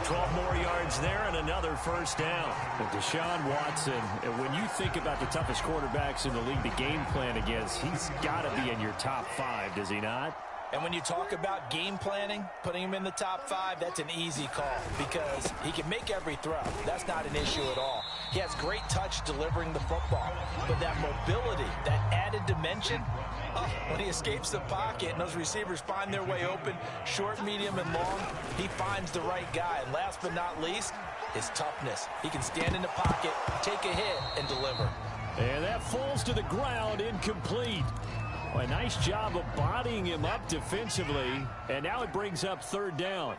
12 more yards there and another first down. And Deshaun Watson, when you think about the toughest quarterbacks in the league to game plan against, he's got to be in your top 5, does he not? And when you talk about game planning, putting him in the top 5, that's an easy call because he can make every throw. That's not an issue at all. He has great touch delivering the football. But that mobility, that added dimension, when he escapes the pocket and those receivers find their way open, short, medium, and long, he finds the right guy. And last but not least, his toughness. He can stand in the pocket, take a hit, and deliver. And that falls to the ground, incomplete. A nice job of bodying him up defensively, and now it brings up 3rd down.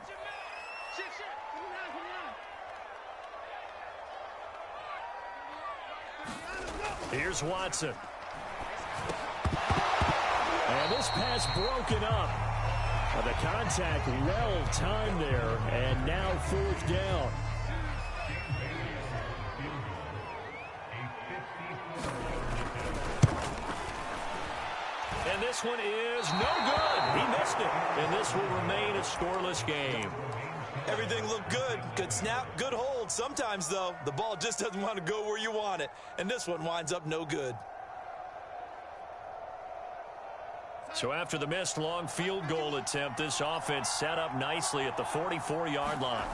Here's Watson. And this pass broken up. The contact well timed there, and now 4th down. And this one is no good. He missed it. And this will remain a scoreless game. Everything looked good. Good snap, good hold. Sometimes, though, the ball just doesn't want to go where you want it. And this one winds up no good. So after the missed long field goal attempt, this offense set up nicely at the 44-yard line.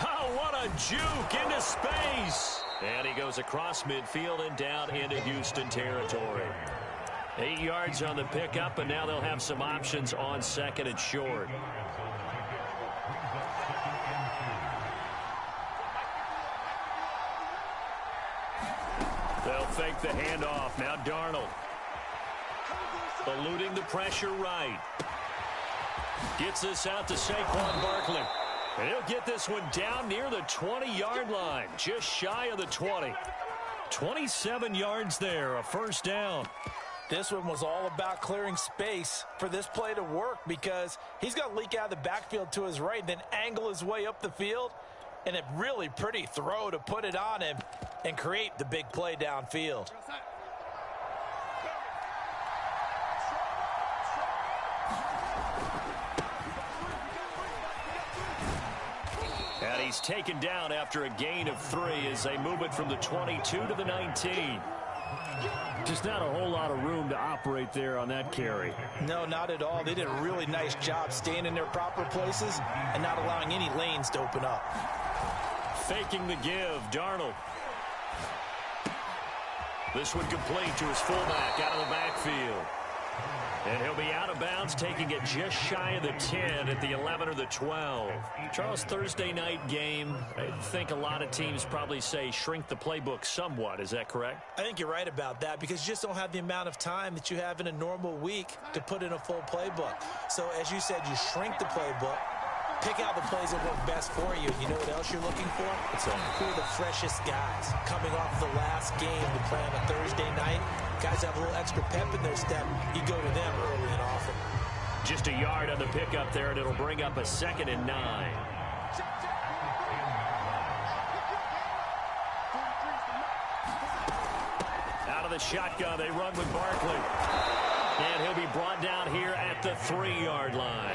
Oh, what a juke into space. And he goes across midfield and down into Houston territory. 8 yards on the pickup, and now they'll have some options on 2nd and short. They'll fake the handoff. Now Darnold. Eluding the pressure right. Gets this out to Saquon Barkley. And he'll get this one down near the 20-yard line, just shy of the 20. 27 yards there, a first down. This one was all about clearing space for this play to work because he's got to leak out of the backfield to his right, then angle his way up the field, and a really pretty throw to put it on him and create the big play downfield. And he's taken down after a gain of 3 as they move it from the 22 to the 19. Just not a whole lot of room to operate there on that carry. No, not at all. They did a really nice job staying in their proper places and not allowing any lanes to open up. Faking the give, Darnold. This one complete to his fullback out of the backfield. And he'll be out of bounds, taking it just shy of the 10 at the 11 or the 12. Charles, Thursday night game, I think a lot of teams probably say shrink the playbook somewhat. Is that correct? I think you're right about that because you just don't have the amount of time that you have in a normal week to put in a full playbook. So, as you said, you shrink the playbook. Pick out the plays that work best for you. You know what else you're looking for? Who are the freshest guys coming off the last game to play on a Thursday night? Guys have a little extra pep in their step. You go to them early and often. Just a yard on the pickup there, and it'll bring up a 2nd and 9. Out of the shotgun, they run with Barkley. And he'll be brought down here at the 3-yard line.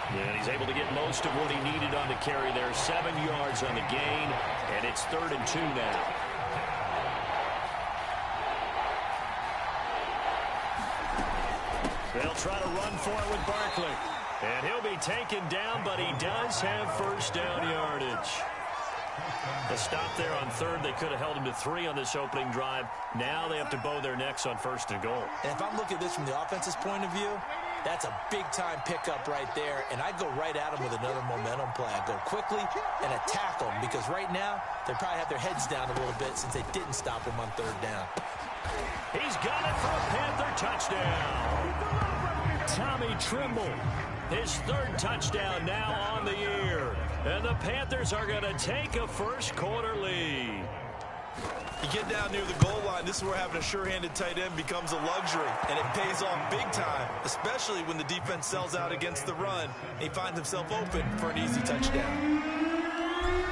And he's able to get most of what he needed on the carry there. 7 yards on the gain, and it's 3rd and 2 now. They'll try to run for it with Barkley. And he'll be taken down, but he does have first down yardage. The stop there on 3rd, they could have held him to 3 on this opening drive. Now they have to bow their necks on 1st and goal. And if I'm looking at this from the offense's point of view, that's a big-time pickup right there, and I go right at him with another momentum play. I go quickly and attack them because right now they probably have their heads down a little bit since they didn't stop him on 3rd down. He's got it for a Panther touchdown. Tommy Trimble, his 3rd touchdown now on the year. And the Panthers are going to take a first-quarter lead. You get down near the goal line, this is where having a sure-handed tight end becomes a luxury, and it pays off big time, especially when the defense sells out against the run, and he finds himself open for an easy touchdown.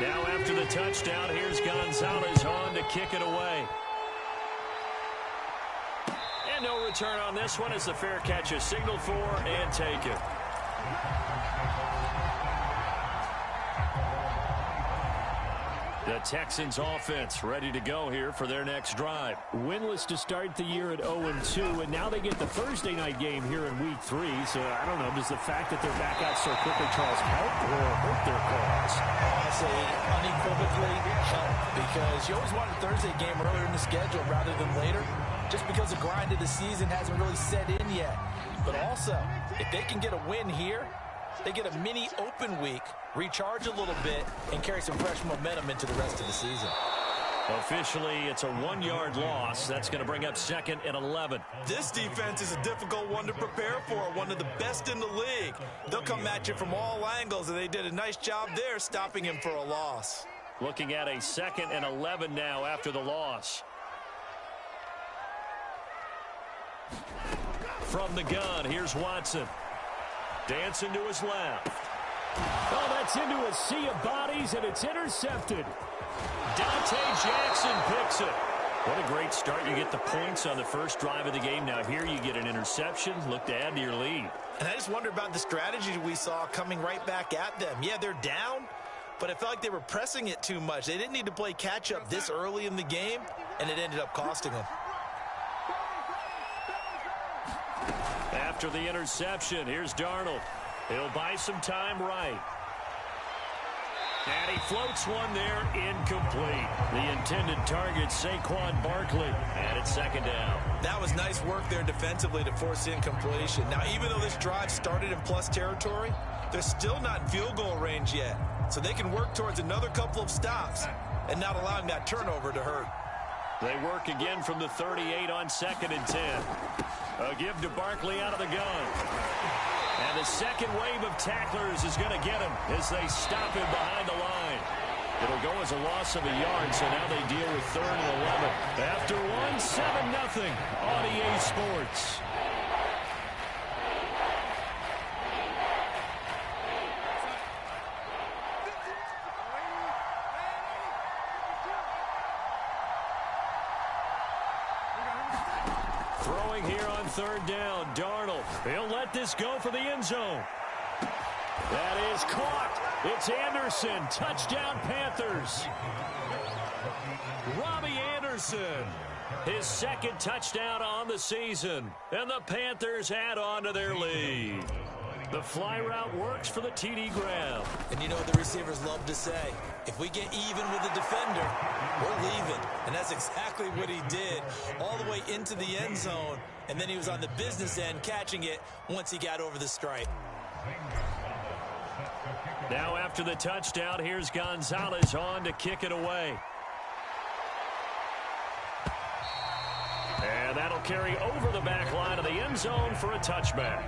Now after the touchdown, here's Gonzalez on to kick it away. And no return on this one as the fair catch is signaled for and taken. The Texans offense ready to go here for their next drive. Winless to start the year at 0-2, and now they get the Thursday night game here in Week 3. So, I don't know, does the fact that they're back out so quickly, Charles, help or hurt their cause? I say unequivocally help because you always want a Thursday game earlier in the schedule rather than later just because the grind of the season hasn't really set in yet. But also, if they can get a win here, they get a mini open week, recharge a little bit, and carry some fresh momentum into the rest of the season. Officially, it's a 1-yard loss. That's going to bring up 2nd and 11. This defense is a difficult one to prepare for, one of the best in the league. They'll come at you from all angles, and they did a nice job there stopping him for a loss. Looking at a 2nd and 11 now after the loss. From the gun, here's Watson. Dancing to his left. Oh, that's into a sea of bodies, and it's intercepted. Dante Jackson picks it. What a great start. You get the points on the first drive of the game. Now here you get an interception. Look to add to your lead. And I just wonder about the strategy we saw coming right back at them. Yeah, they're down, but it felt like they were pressing it too much. They didn't need to play catch-up this early in the game, and it ended up costing them. After the interception, here's Darnold. He'll buy some time right. And he floats one there, incomplete. The intended target, Saquon Barkley. And it's 2nd down. That was nice work there defensively to force incompletion. Now, even though this drive started in plus territory, they're still not in field goal range yet. So they can work towards another couple of stops and not allowing that turnover to hurt. They work again from the 38 on 2nd and 10. A give to Barkley out of the gun. And the second wave of tacklers is going to get him as they stop him behind the line. It'll go as a loss of a yard, so now they deal with 3rd and 11. After one, 7-0 on EA Sports. Throwing here on 3rd down, Darnold. He'll let this go for the end zone. That is caught. It's Anderson. Touchdown, Panthers. Robbie Anderson. His 2nd touchdown on the season. And the Panthers add on to their lead. The fly route works for the TD grab. And you know what the receivers love to say? If we get even with the defender, we're leaving. And that's exactly what he did, all the way into the end zone. And then he was on the business end catching it once he got over the stripe. Now after the touchdown, here's Gonzalez on to kick it away. And that'll carry over the back line of the end zone for a touchback.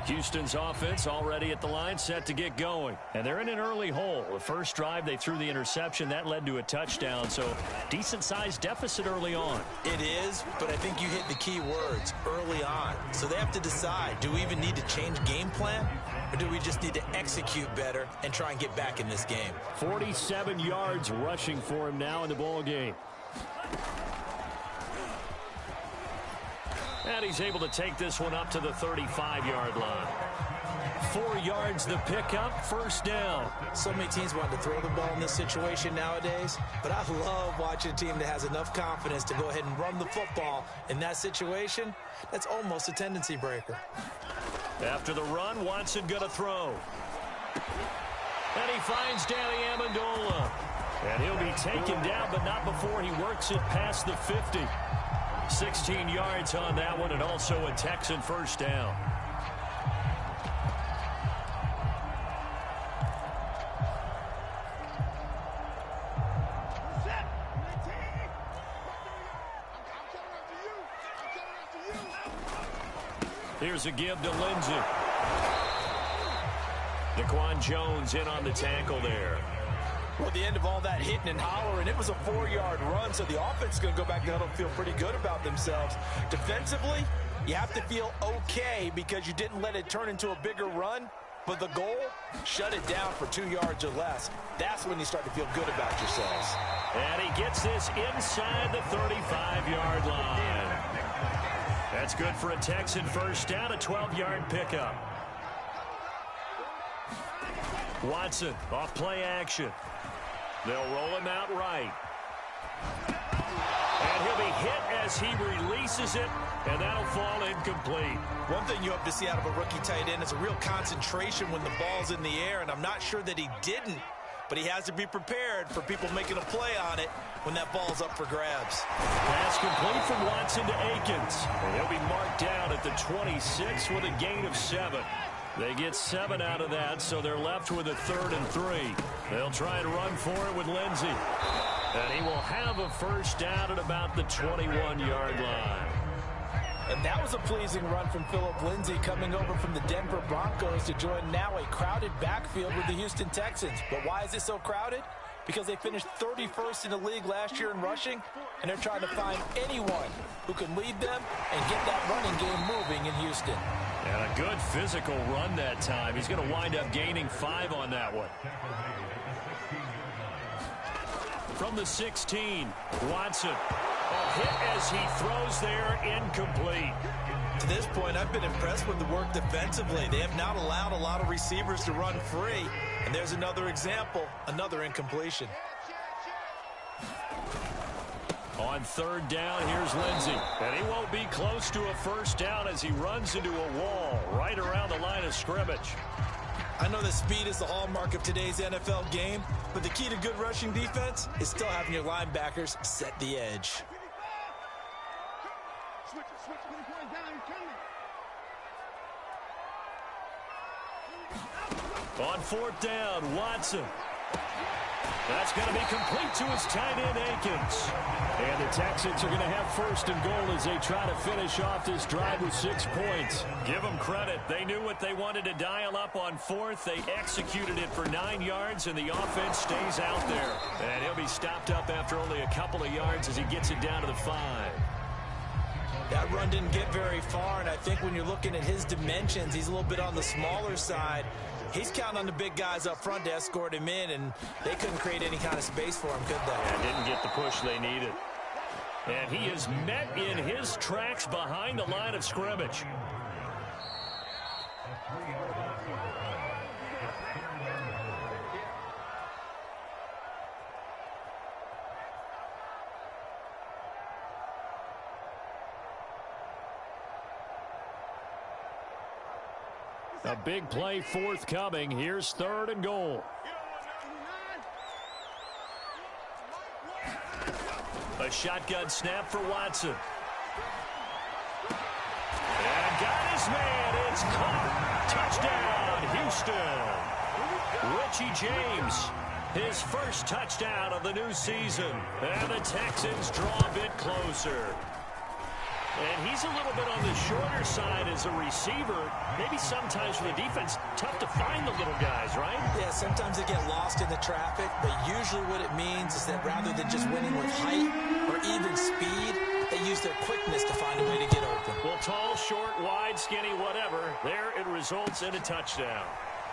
Houston's offense already at the line, set to get going. And they're in an early hole. The first drive, they threw the interception. That led to a touchdown, so decent-sized deficit early on. It is, but I think you hit the key words, early on. So they have to decide, do we even need to change game plan? Or do we just need to execute better and try and get back in this game? 47 yards rushing for him now in the ball game. And he's able to take this one up to the 35-yard line. 4 yards the pickup, first down. So many teams want to throw the ball in this situation nowadays, but I love watching a team that has enough confidence to go ahead and run the football. In that situation, that's almost a tendency breaker. After the run, Watson going to throw. And he finds Danny Amendola. And he'll be taken down, but not before he works it past the 50. 16 yards on that one, and also a Texan first down. Here's a give to Lindsey. Daquan Jones in on the tackle there. Well, at the end of all that hitting and hollering, it was a 4-yard run, so the offense is going to go back to the huddle and feel pretty good about themselves. Defensively, you have to feel okay because you didn't let it turn into a bigger run, but the goal, shut it down for 2 yards or less. That's when you start to feel good about yourselves. And he gets this inside the 35-yard line. That's good for a Texan first down, a 12-yard pickup. Watson off play action. They'll roll him out right. And he'll be hit as he releases it, and that'll fall incomplete. One thing you hope to see out of a rookie tight end is a real concentration when the ball's in the air, and I'm not sure that he didn't, but he has to be prepared for people making a play on it when that ball's up for grabs. Pass complete from Watson to Akins. And he'll be marked down at the 26 with a gain of 7. They get 7 out of that, so they're left with a 3rd and 3. They'll try and run for it with Lindsey. And he will have a first down at about the 21-yard line. And that was a pleasing run from Phillip Lindsay coming over from the Denver Broncos to join now a crowded backfield with the Houston Texans. But why is it so crowded? Because they finished 31st in the league last year in rushing, and they're trying to find anyone who can lead them and get that running game moving in Houston. And a good physical run that time. He's going to wind up gaining 5 on that one. From the 16, Watson. A hit as he throws there, incomplete. To this point, I've been impressed with the work defensively. They have not allowed a lot of receivers to run free. And there's another example, another incompletion. On 3rd down, here's Lindsey. And he won't be close to a first down as he runs into a wall right around the line of scrimmage. I know that speed is the hallmark of today's NFL game, but the key to good rushing defense is still having your linebackers set the edge. On 4th down, Watson. That's going to be complete to his tight end, Akins. And the Texans are going to have 1st and goal as they try to finish off this drive with 6 points. Give them credit. They knew what they wanted to dial up on 4th. They executed it for 9 yards, and the offense stays out there. And he'll be stopped up after only a couple of yards as he gets it down to the 5. That run didn't get very far, and I think when you're looking at his dimensions, he's a little bit on the smaller side. He's counting on the big guys up front to escort him in, and they couldn't create any kind of space for him, could they? Yeah, didn't get the push they needed. And he is met in his tracks behind the line of scrimmage. A big play forthcoming. Here's 3rd and goal. A shotgun snap for Watson. And got his man. It's caught. Touchdown, Houston. Richie James, his first touchdown of the new season. And the Texans draw a bit closer. And he's a little bit on the shorter side as a receiver. Maybe sometimes for the defense, tough to find the little guys, right? Yeah, sometimes they get lost in the traffic, but usually what it means is that rather than just winning with height or even speed, they use their quickness to find a way to get open. Well, tall, short, wide, skinny, whatever, there it results in a touchdown.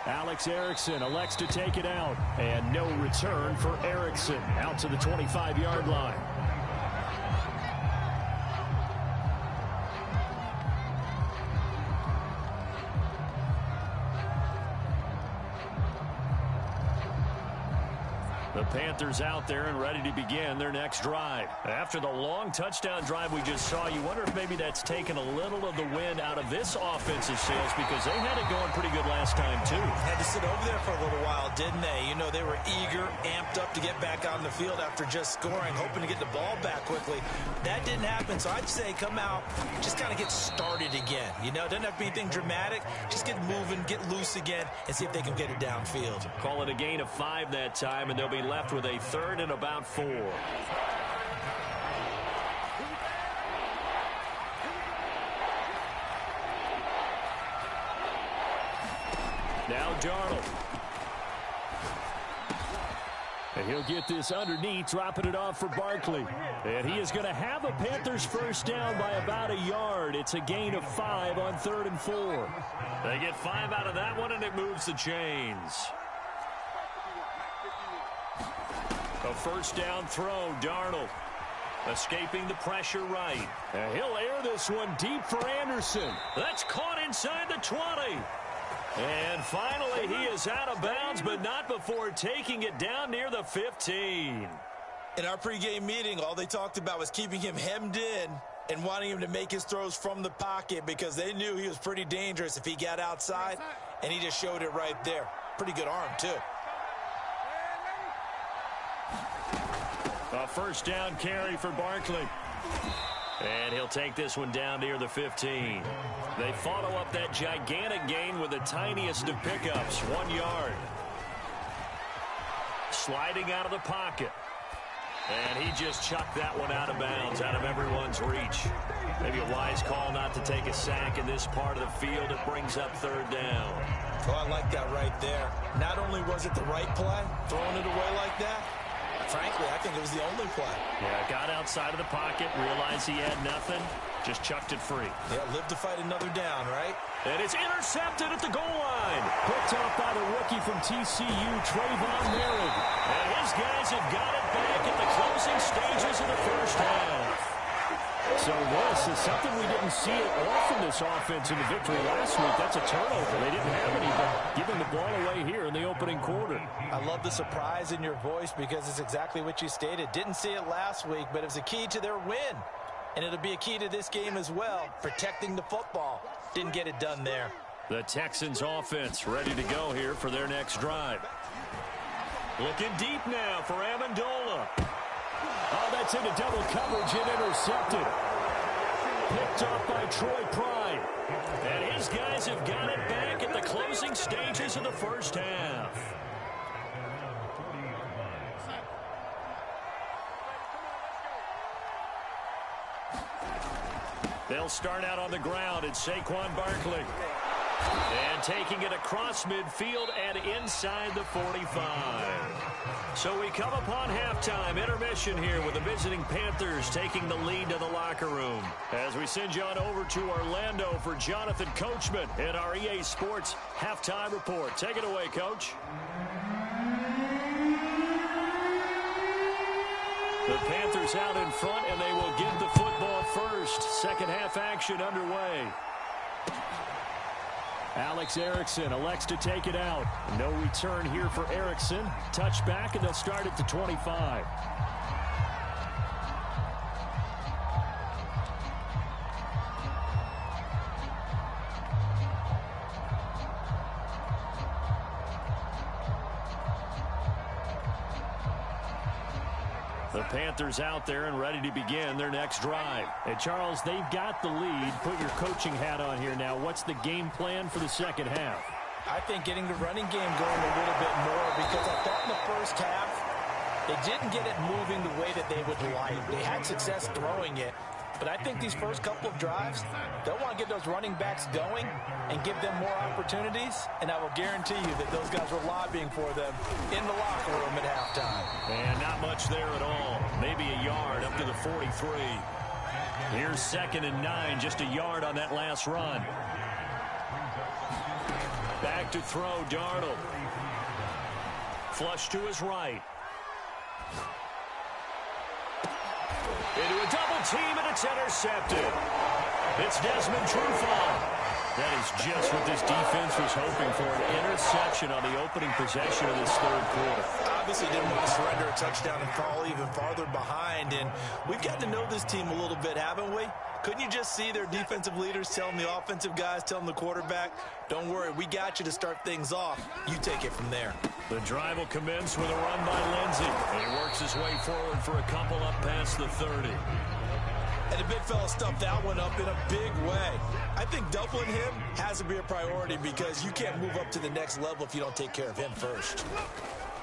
Alex Erickson elects to take it out, and no return for Erickson out to the 25-yard line. The Panthers out there and ready to begin their next drive. After the long touchdown drive we just saw, you wonder if maybe that's taken a little of the wind out of this offensive sails because they had it going pretty good last time, too. Had to sit over there for a little while, didn't they? You know, they were eager, amped up to get back out on the field after just scoring, hoping to get the ball back quickly. That didn't happen, so I'd say come out, just kind of get started again. You know, it doesn't have to be anything dramatic. Just get moving, get loose again, and see if they can get it downfield. Call it a gain of 5 that time, and they'll be left with a 3rd and about 4. Now Darnold. And he'll get this underneath, dropping it off for Barkley. And he is going to have a Panthers first down by about a yard. It's a gain of 5 on 3rd and 4. They get 5 out of that one, and it moves the chains. A first down throw, Darnold. Escaping the pressure right. And he'll air this one deep for Anderson. That's caught inside the 20. And finally, he is out of bounds, but not before taking it down near the 15. In our pregame meeting, all they talked about was keeping him hemmed in and wanting him to make his throws from the pocket because they knew he was pretty dangerous if he got outside, and he just showed it right there. Pretty good arm, too. A first down carry for Barkley. And he'll take this one down near the 15. They follow up that gigantic gain with the tiniest of pickups, 1 yard. Sliding out of the pocket. And he just chucked that one out of bounds, out of everyone's reach. Maybe a wise call not to take a sack in this part of the field. It brings up 3rd down. Oh, I like that right there. Not only was it the right play, throwing it away like that, frankly, I think it was the only play. Yeah, got outside of the pocket, realized he had nothing, just chucked it free. Yeah, live to fight another down, right? And it's intercepted at the goal line. Picked off by the rookie from TCU, Trayvon Merritt. And his guys have got it back at the closing stages of the first half. So this is something we didn't see it often, this offense in the victory last week. That's a turnover. They didn't have any, but giving the ball away here in the opening quarter. I love the surprise in your voice because it's exactly what you stated. Didn't see it last week, but it was a key to their win. And it'll be a key to this game as well, protecting the football. Didn't get it done there. The Texans offense ready to go here for their next drive. Looking deep now for Amendola. Oh, that's into double coverage and intercepted. Picked off by Troy Pride. And his guys have got it back at the closing stages of the first half. They'll start out on the ground. It's Saquon Barkley. And taking it across midfield and inside the 45. So we come upon halftime intermission here with the visiting Panthers taking the lead to the locker room. As we send you on over to Orlando for Jonathan Coachman in our EA Sports halftime report. Take it away, Coach. The Panthers out in front, and they will get the football first. Second half action underway. Alex Erickson elects to take it out. No return here for Erickson. Touchback, and they'll start at the 25. The Panthers out there and ready to begin their next drive. And Charles, they've got the lead. Put your coaching hat on here now. What's the game plan for the second half? I think getting the running game going a little bit more, because I thought in the first half they didn't get it moving the way that they would like. They had success throwing it, but I think these first couple of drives, they'll want to get those running backs going and give them more opportunities, and I will guarantee you that those guys were lobbying for them in the locker room at halftime. And not much there at all. Maybe a yard up to the 43. Here's 2nd and 9, just a yard on that last run. Back to throw, Darnold. Flush to his right. Into a double team, and it's intercepted. It's Desmond Trufant. That is just what this defense was hoping for, an interception on the opening possession of this third quarter. Obviously didn't want to surrender a touchdown and fall even farther behind, and we've gotten to know this team a little bit, haven't we? Couldn't you just see their defensive leaders telling the offensive guys, telling the quarterback, don't worry, we got you to start things off. You take it from there. The drive will commence with a run by Lindsey. And he works his way forward for a couple up past the 30. And the big fella stuffed that one up in a big way. I think doubling him has to be a priority, because you can't move up to the next level if you don't take care of him first.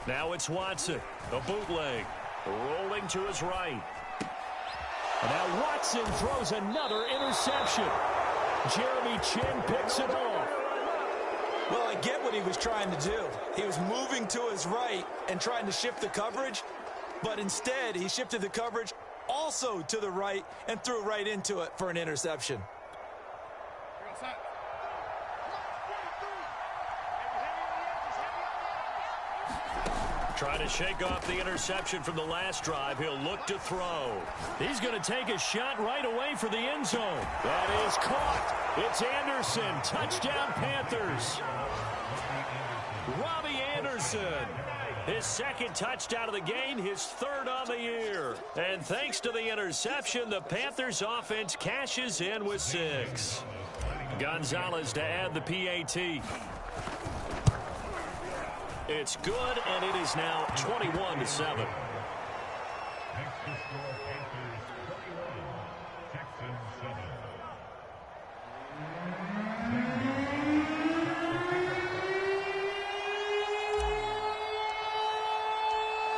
Now it's Watson, a bootleg, rolling to his right. And now Watson throws another interception. Jeremy Chin picks it off. Well, I get what he was trying to do. He was moving to his right and trying to shift the coverage, but instead he shifted the coverage also to the right and threw right into it for an interception. Trying to shake off the interception from the last drive. He'll look to throw. He's going to take a shot right away for the end zone. That is caught. It's Anderson. Touchdown, Panthers. Robbie Anderson. His 2nd touchdown of the game, his 3rd on the year. And thanks to the interception, the Panthers offense cashes in with 6. Gonzalez to add the PAT. It's good, and it is now 21-7.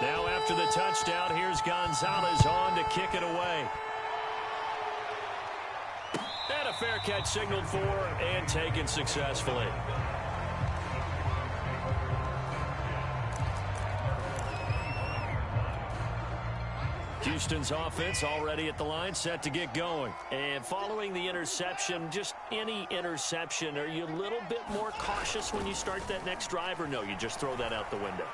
Now after the touchdown, here's Gonzalez on to kick it away. And a fair catch signaled for and taken successfully. Houston's offense already at the line, set to get going. And following the interception, just any interception, are you a little bit more cautious when you start that next drive, or no, you just throw that out the window?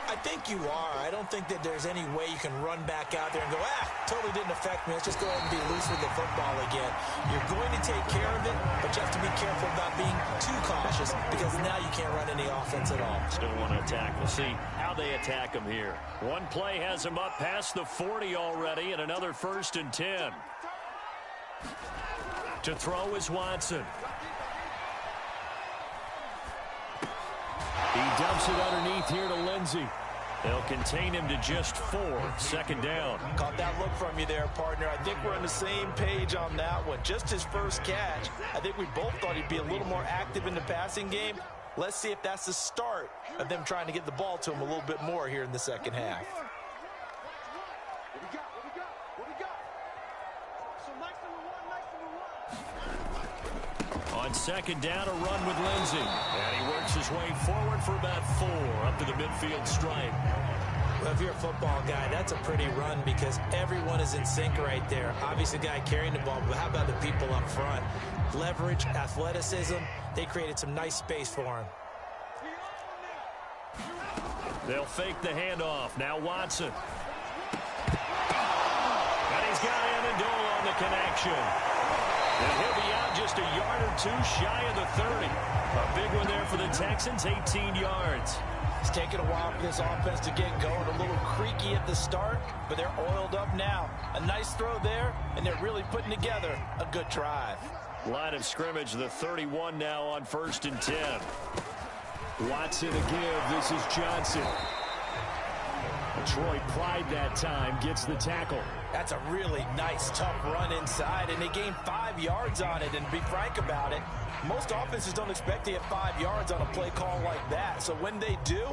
I think you are. I don't think that there's any way you can run back out there and go, totally didn't affect me. Let's just go ahead and be loose with the football again. You're going to take care of it, but you have to be careful about being too cautious, because now you can't run any offense at all. Still want to attack. We'll see how they attack him here. One play has him up past the 40 already, and another 1st and 10. To throw is Watson. He dumps it underneath here to Lindsey. They'll contain him to just 4. 2nd down. Caught that look from you there, partner. I think we're on the same page on that one. Just his first catch. I think we both thought he'd be a little more active in the passing game. Let's see if that's the start of them trying to get the ball to him a little bit more here in the second half. On 2nd down, a run with Lindsey. And he works his way forward for about 4 up to the midfield stripe. Well, if you're a football guy, that's a pretty run, because everyone is in sync right there. Obviously, the guy carrying the ball, but how about the people up front? Leverage, athleticism, they created some nice space for him. They'll fake the handoff. Now Watson. And he's got Amendola on the connection. And he'll be out just a yard or 2 shy of the 30. A big one there for the Texans, 18 yards. It's taken a while for this offense to get going. A little creaky at the start, but they're oiled up now. A nice throw there, and they're really putting together a good drive. Line of scrimmage, the 31 now on 1st and 10. Watson to give. This is Johnson. Troy Pride that time gets the tackle. That's a really nice, tough run inside, and they gained 5 yards on it. And to be frank about it, most offenses don't expect to get 5 yards on a play call like that. So when they do,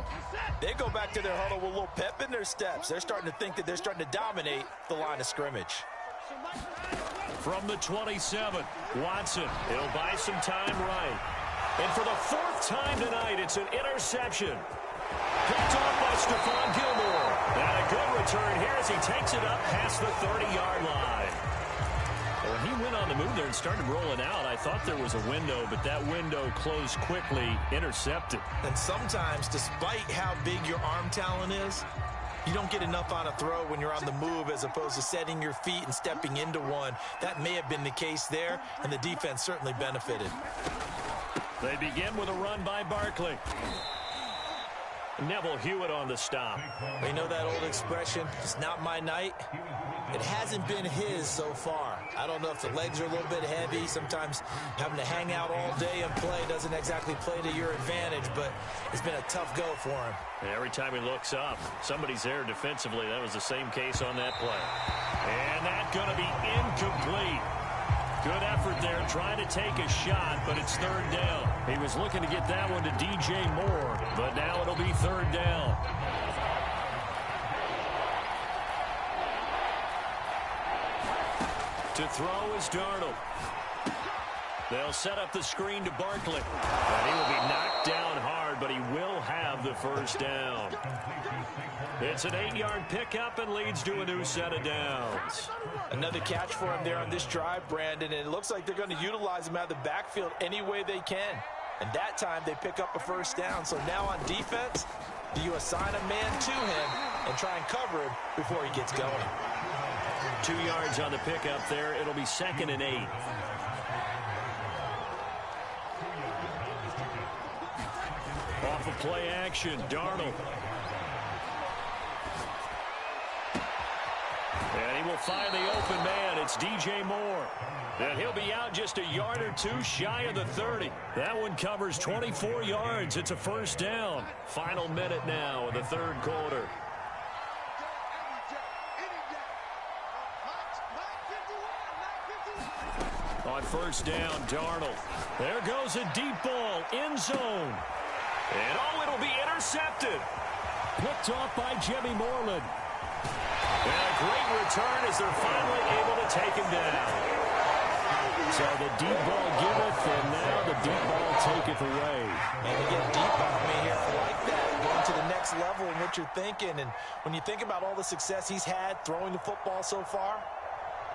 they go back to their huddle with a little pep in their steps. They're starting to think that they're starting to dominate the line of scrimmage. From the 27, Watson. He'll buy some time right. And for the 4th time tonight, it's an interception. Picked off by Stephon Gilmore. And a good return here as he takes it up past the 30-yard line. When he went on the move there and started rolling out, I thought there was a window, but that window closed quickly, intercepted. And sometimes, despite how big your arm talent is, you don't get enough on a throw when you're on the move as opposed to setting your feet and stepping into one. That may have been the case there, and the defense certainly benefited. They begin with a run by Barkley. Neville Hewitt on the stop. You know that old expression, it's not my night? It hasn't been his so far. I don't know if the legs are a little bit heavy. Sometimes having to hang out all day and play doesn't exactly play to your advantage, but it's been a tough go for him. And every time he looks up, somebody's there defensively. That was the same case on that play. And that's going to be incomplete. Good effort there, trying to take a shot, but it's 3rd down. He was looking to get that one to DJ Moore, but now it'll be 3rd down. To throw is Darnold. They'll set up the screen to Barkley. And he will be knocked down hard, but he will have the 1st down. It's an 8-yard pickup and leads to a new set of downs. Another catch for him there on this drive, Brandon, and it looks like they're going to utilize him out of the backfield any way they can. And that time they pick up a 1st down. So now on defense, do you assign a man to him and try and cover him before he gets going? 2 yards on the pickup there. It'll be 2nd and 8. Off of play action, Darnold. And he will find the open man. It's DJ Moore. And he'll be out just a yard or 2 shy of the 30. That one covers 24 yards. It's a 1st down. Final minute now in the 3rd quarter. On 1st down, Darnold. There goes a deep ball, end zone. And it'll be intercepted. Picked off by Jimmy Moreland. And a great return as they're finally able to take him down. So the deep ball giveth, and now the deep ball taketh away. And you get deep on me here. I like that. Going to the next level in what you're thinking. And when you think about all the success he's had throwing the football so far,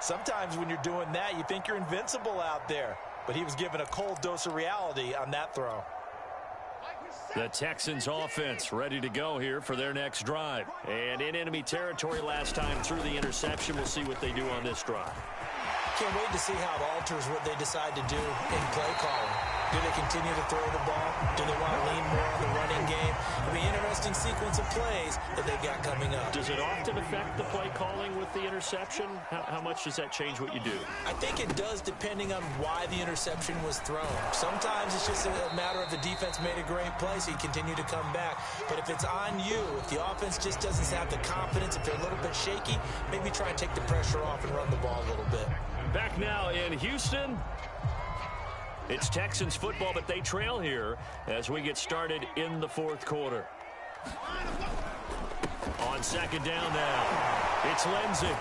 sometimes when you're doing that, you think you're invincible out there. But he was given a cold dose of reality on that throw. The Texans offense ready to go here for their next drive. And in enemy territory last time through the interception. We'll see what they do on this drive. Can't wait to see how it alters what they decide to do in play calling. Do they continue to throw the ball? Do they want to lean more on the running game? It'll be an interesting sequence of plays that they've got coming up. Does it often affect the play calling with the interception? How much does that change what you do? I think it does depending on why the interception was thrown. Sometimes it's just a matter of the defense made a great play, so you continue to come back. But if it's on you, if the offense just doesn't have the confidence, if they're a little bit shaky, maybe try and take the pressure off and run the ball a little bit. Back now in Houston. It's Texans football, but they trail here as we get started in the 4th quarter. On 2nd down now, it's Lindsey.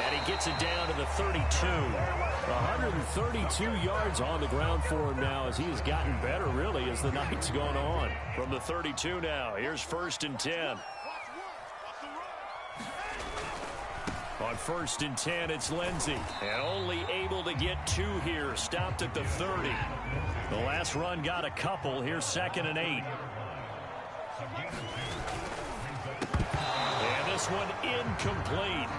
And he gets it down to the 32. 132 yards on the ground for him now as he has gotten better, really, as the night's gone on. From the 32 now, here's 1st and 10. On 1st and 10, it's Lindsey. And only able to get 2 here. Stopped at the 30. The last run got a couple. Here's 2nd and 8. And this one incomplete.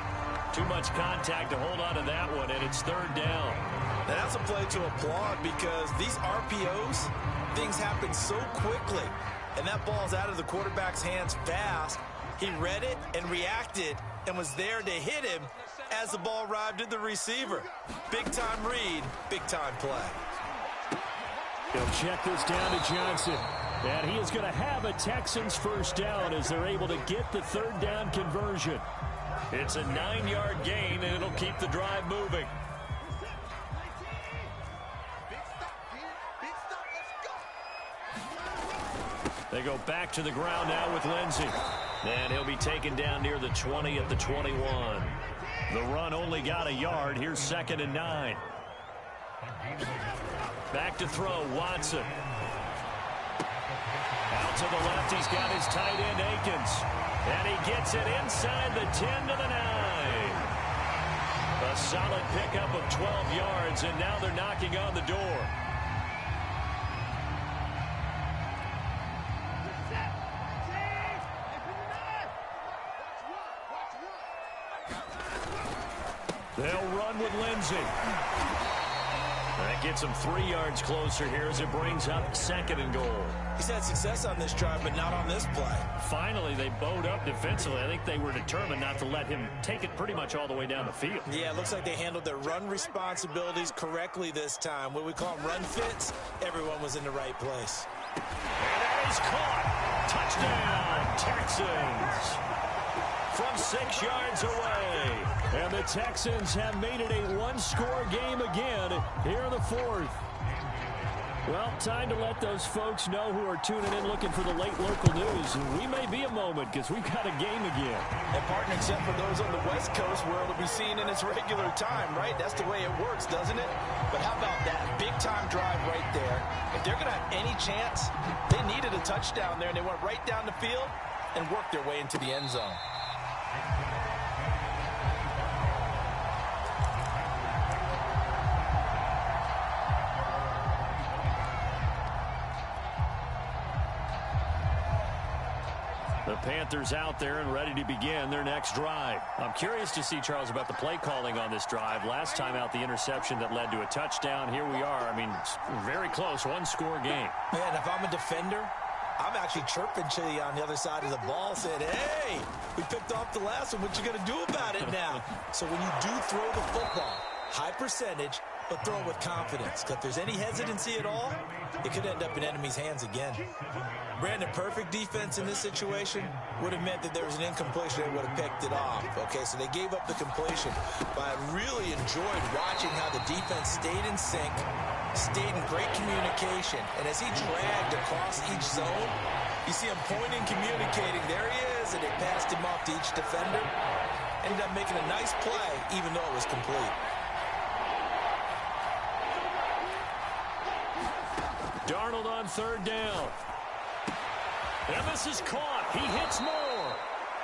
Too much contact to hold on to that one, and it's 3rd down. Now that's a play to applaud because these RPOs, things happen so quickly. And that ball's out of the quarterback's hands fast. He read it and reacted and was there to hit him as the ball arrived at the receiver. Big-time read, big-time play. He'll check this down to Johnson. And he is going to have a Texans first down as they're able to get the third down conversion. It's a 9-yard gain, and it'll keep the drive moving. They go back to the ground now with Lindsey. And he'll be taken down near the 20 at the 21. The run only got a yard. Here's 2nd and 9. Back to throw, Watson. Out to the left, he's got his tight end, Akins. And he gets it inside the 10 to the 9. A solid pickup of 12 yards, and now they're knocking on the door. They'll run with Lindsey. That gets him 3 yards closer here as it brings up 2nd and goal. He's had success on this drive, but not on this play. Finally, they bowed up defensively. I think they were determined not to let him take it pretty much all the way down the field. Yeah, it looks like they handled their run responsibilities correctly this time. What we call them run fits, everyone was in the right place. And that is caught. Touchdown, Texans. From 6 yards away. And the Texans have made it a one-score game again here in the 4th. Well, time to let those folks know who are tuning in looking for the late local news. We may be a moment because we've got a game again. And partner, except for those on the West Coast where it'll be seen in its regular time, right? That's the way it works, doesn't it? But how about that? Big-time drive right there. If they're going to have any chance, they needed a touchdown there, and they went right down the field and worked their way into the end zone. The Panthers out there and ready to begin their next drive. I'm curious to see, Charles, about the play calling on this drive. Last time out, the interception that led to a touchdown. Here we are. I mean, it's very close, one-score game. Man, if I'm a defender, I'm actually chirping Chili on the other side of the ball, saying, hey, we picked off the last one. What you going to do about it now? So when you do throw the football, high percentage, but throw it with confidence. Because if there's any hesitancy at all, it could end up in enemy's hands again. Brandon, perfect defense in this situation would have meant that there was an incompletion. They would have picked it off. Okay, so they gave up the completion. But I really enjoyed watching how the defense stayed in sync, stayed in great communication. And as he dragged across each zone, you see him pointing, communicating. There he is, and they passed him off to each defender. Ended up making a nice play, even though it was complete. Darnold on 3rd down. And this is caught. He hits Moore.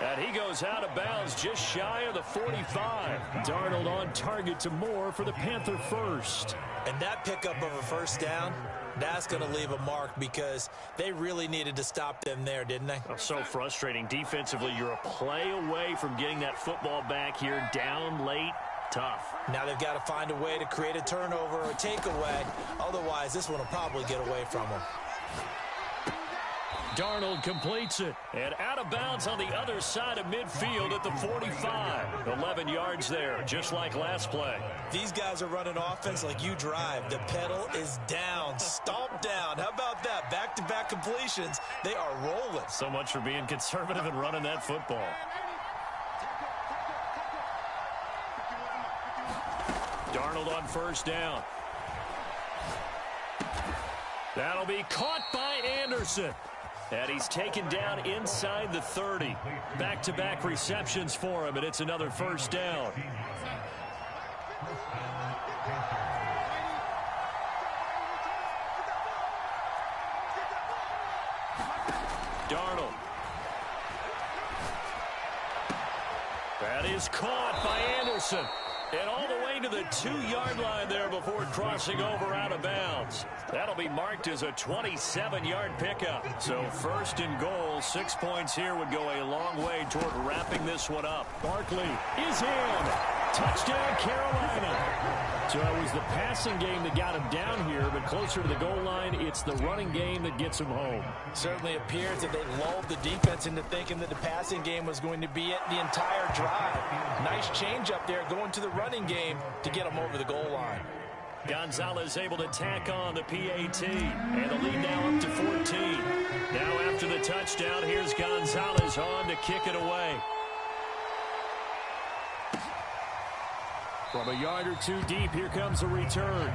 And he goes out of bounds just shy of the 45. Darnold on target to Moore for the Panther first. And that pickup of a first down, that's going to leave a mark because they really needed to stop them there, didn't they? Oh, so frustrating. Defensively, you're a play away from getting that football back here down late. Tough. Now they've got to find a way to create a turnover or a takeaway. Otherwise, this one will probably get away from them. Darnold completes it. And out of bounds on the other side of midfield at the 45. 11 yards there, just like last play. These guys are running offense like you drive. The pedal is down. Stomp down. How about that? Back-to-back completions. They are rolling. So much for being conservative and running that football. Darnold on 1st down. That'll be caught by Anderson. And he's taken down inside the 30. Back-to-back receptions for him, and it's another 1st down. Darnold. That is caught by Anderson. And all the way to the 2-yard line there before crossing over out of bounds. That'll be marked as a 27-yard pickup. So 1st and goal, 6 points here would go a long way toward wrapping this one up. Barkley is in. Touchdown, Carolina. So it was the passing game that got him down here, but closer to the goal line, it's the running game that gets him home. Certainly appears that they lulled the defense into thinking that the passing game was going to be it the entire drive. Nice change up there going to the running game to get them over the goal line. Gonzalez able to tack on the PAT. And the lead now up to 14. Now after the touchdown, here's Gonzalez on to kick it away. From a yard or two deep, here comes a return.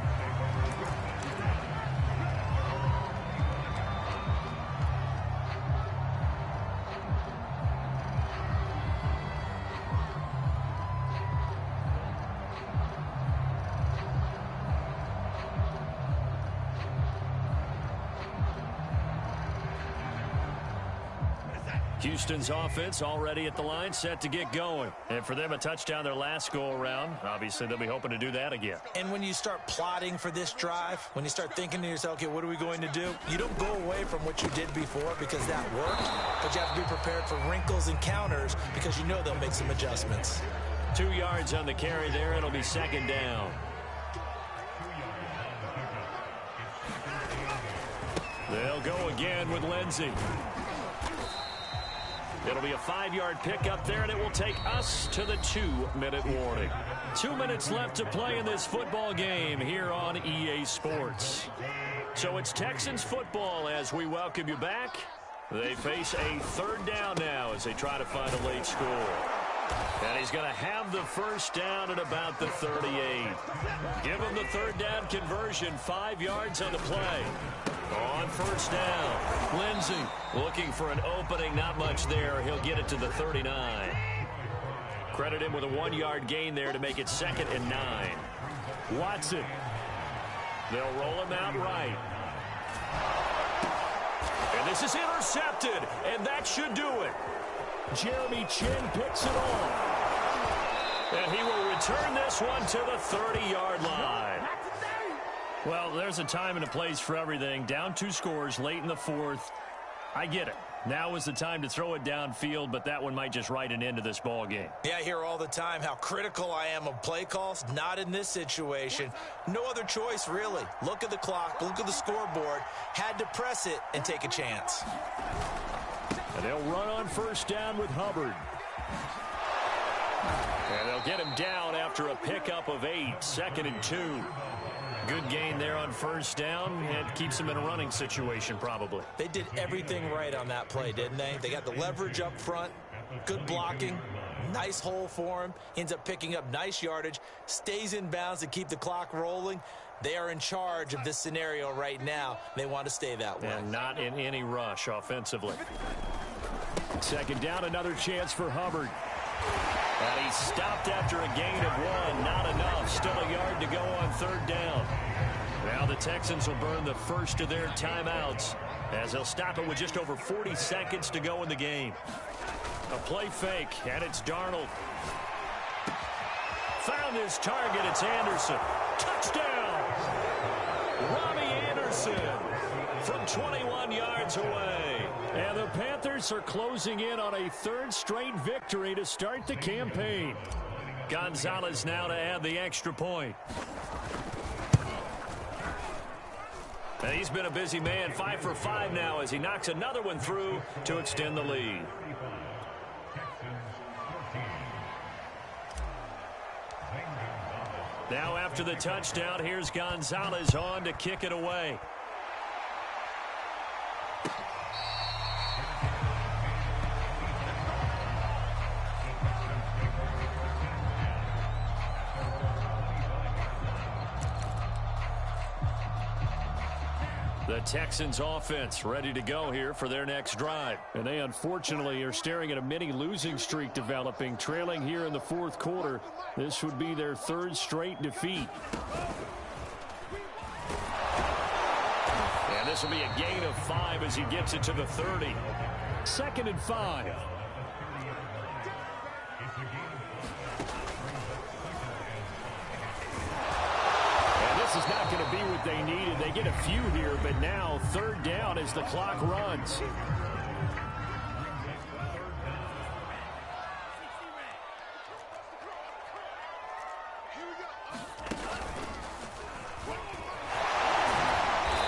Houston's offense already at the line, set to get going. And for them, a touchdown their last go-around. Obviously, they'll be hoping to do that again. And when you start plotting for this drive, when you start thinking to yourself, okay, what are we going to do? You don't go away from what you did before because that worked, but you have to be prepared for wrinkles and counters because you know they'll make some adjustments. 2 yards on the carry there. It'll be second down. They'll go again with Lindsey. It'll be a 5-yard pickup there, and it will take us to the 2-minute warning. 2 minutes left to play in this football game here on EA Sports. So it's Texans football as we welcome you back. They face a third down now as they try to find a late score. And he's going to have the first down at about the 38. Give him the third down conversion, 5 yards on the play. On first down, Lindsey looking for an opening, not much there. He'll get it to the 39. Credit him with a 1-yard gain there to make it 2nd and 9. Watson. They'll roll him out right. And this is intercepted, and that should do it. Jeremy Chin picks it off. And he will return this one to the 30-yard line. Well, there's a time and a place for everything. Down 2 scores late in the 4th. I get it. Now is the time to throw it downfield, but that one might just write an end to this ball game. Yeah, I hear all the time how critical I am of play calls. Not in this situation. No other choice, really. Look at the clock. Look at the scoreboard. Had to press it and take a chance. And they'll run on first down with Hubbard. And they'll get him down after a pickup of 8, 2nd and 2. Good gain there on first down. It keeps him in a running situation probably. They did everything right on that play, didn't they? They got the leverage up front, good blocking, nice hole for him. Ends up picking up nice yardage, stays in bounds to keep the clock rolling. They are in charge of this scenario right now. They want to stay that way. And not in any rush offensively. Second down, another chance for Hubbard. And he stopped after a gain of 1. Not enough. Still a yard to go on third down. Now the Texans will burn the first of their timeouts as they'll stop it with just over 40 seconds to go in the game. A play fake, and it's Darnold. Found his target. It's Anderson. Touchdown! Robbie Anderson from 21 yards away. And the Panthers are closing in on a 3rd straight victory to start the campaign. Gonzalez now to add the extra point. And he's been a busy man, 5 for 5 now as he knocks another one through to extend the lead. Now after the touchdown, here's Gonzalez on to kick it away. The Texans offense ready to go here for their next drive. And they unfortunately are staring at a mini losing streak developing, trailing here in the 4th quarter. This would be their 3rd straight defeat. And this will be a gain of 5 as he gets it to the 30. 2nd and 5. This is not going to be what they needed. They get a few here, but now 3rd down as the clock runs.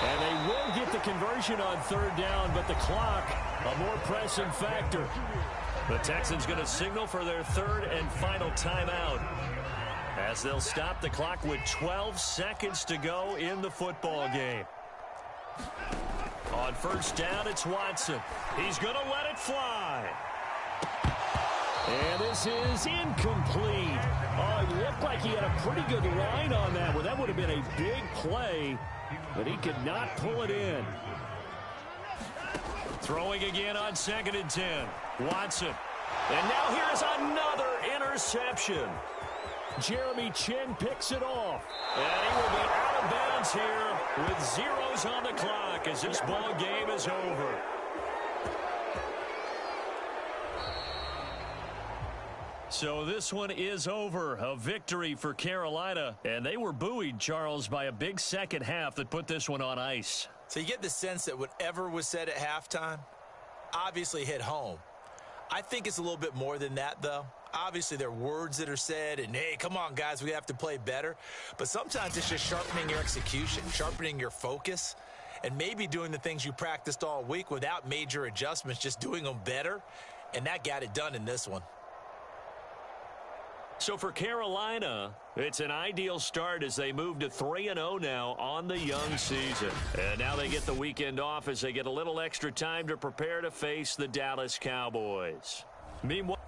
And they will get the conversion on 3rd down, but the clock, a more pressing factor. The Texans going to signal for their 3rd and final timeout. as they'll stop the clock with 12 seconds to go in the football game. On first down, it's Watson. He's going to let it fly. And this is incomplete. Oh, it looked like he had a pretty good line on that one. That would have been a big play, but he could not pull it in. Throwing again on 2nd and 10. Watson. And now here's another interception. Jeremy Chin picks it off. And he will be out of bounds here with zeros on the clock as this ball game is over. So this one is over. A victory for Carolina. And they were buoyed, Charles, by a big second half that put this one on ice. So you get the sense that whatever was said at halftime obviously hit home. I think it's a little bit more than that, though. Obviously, there are words that are said, and, hey, come on, guys, we have to play better. But sometimes it's just sharpening your execution, sharpening your focus, and maybe doing the things you practiced all week without major adjustments, just doing them better. And that got it done in this one. So for Carolina, it's an ideal start as they move to 3-0 now on the young season. And now they get the weekend off as they get a little extra time to prepare to face the Dallas Cowboys. Meanwhile,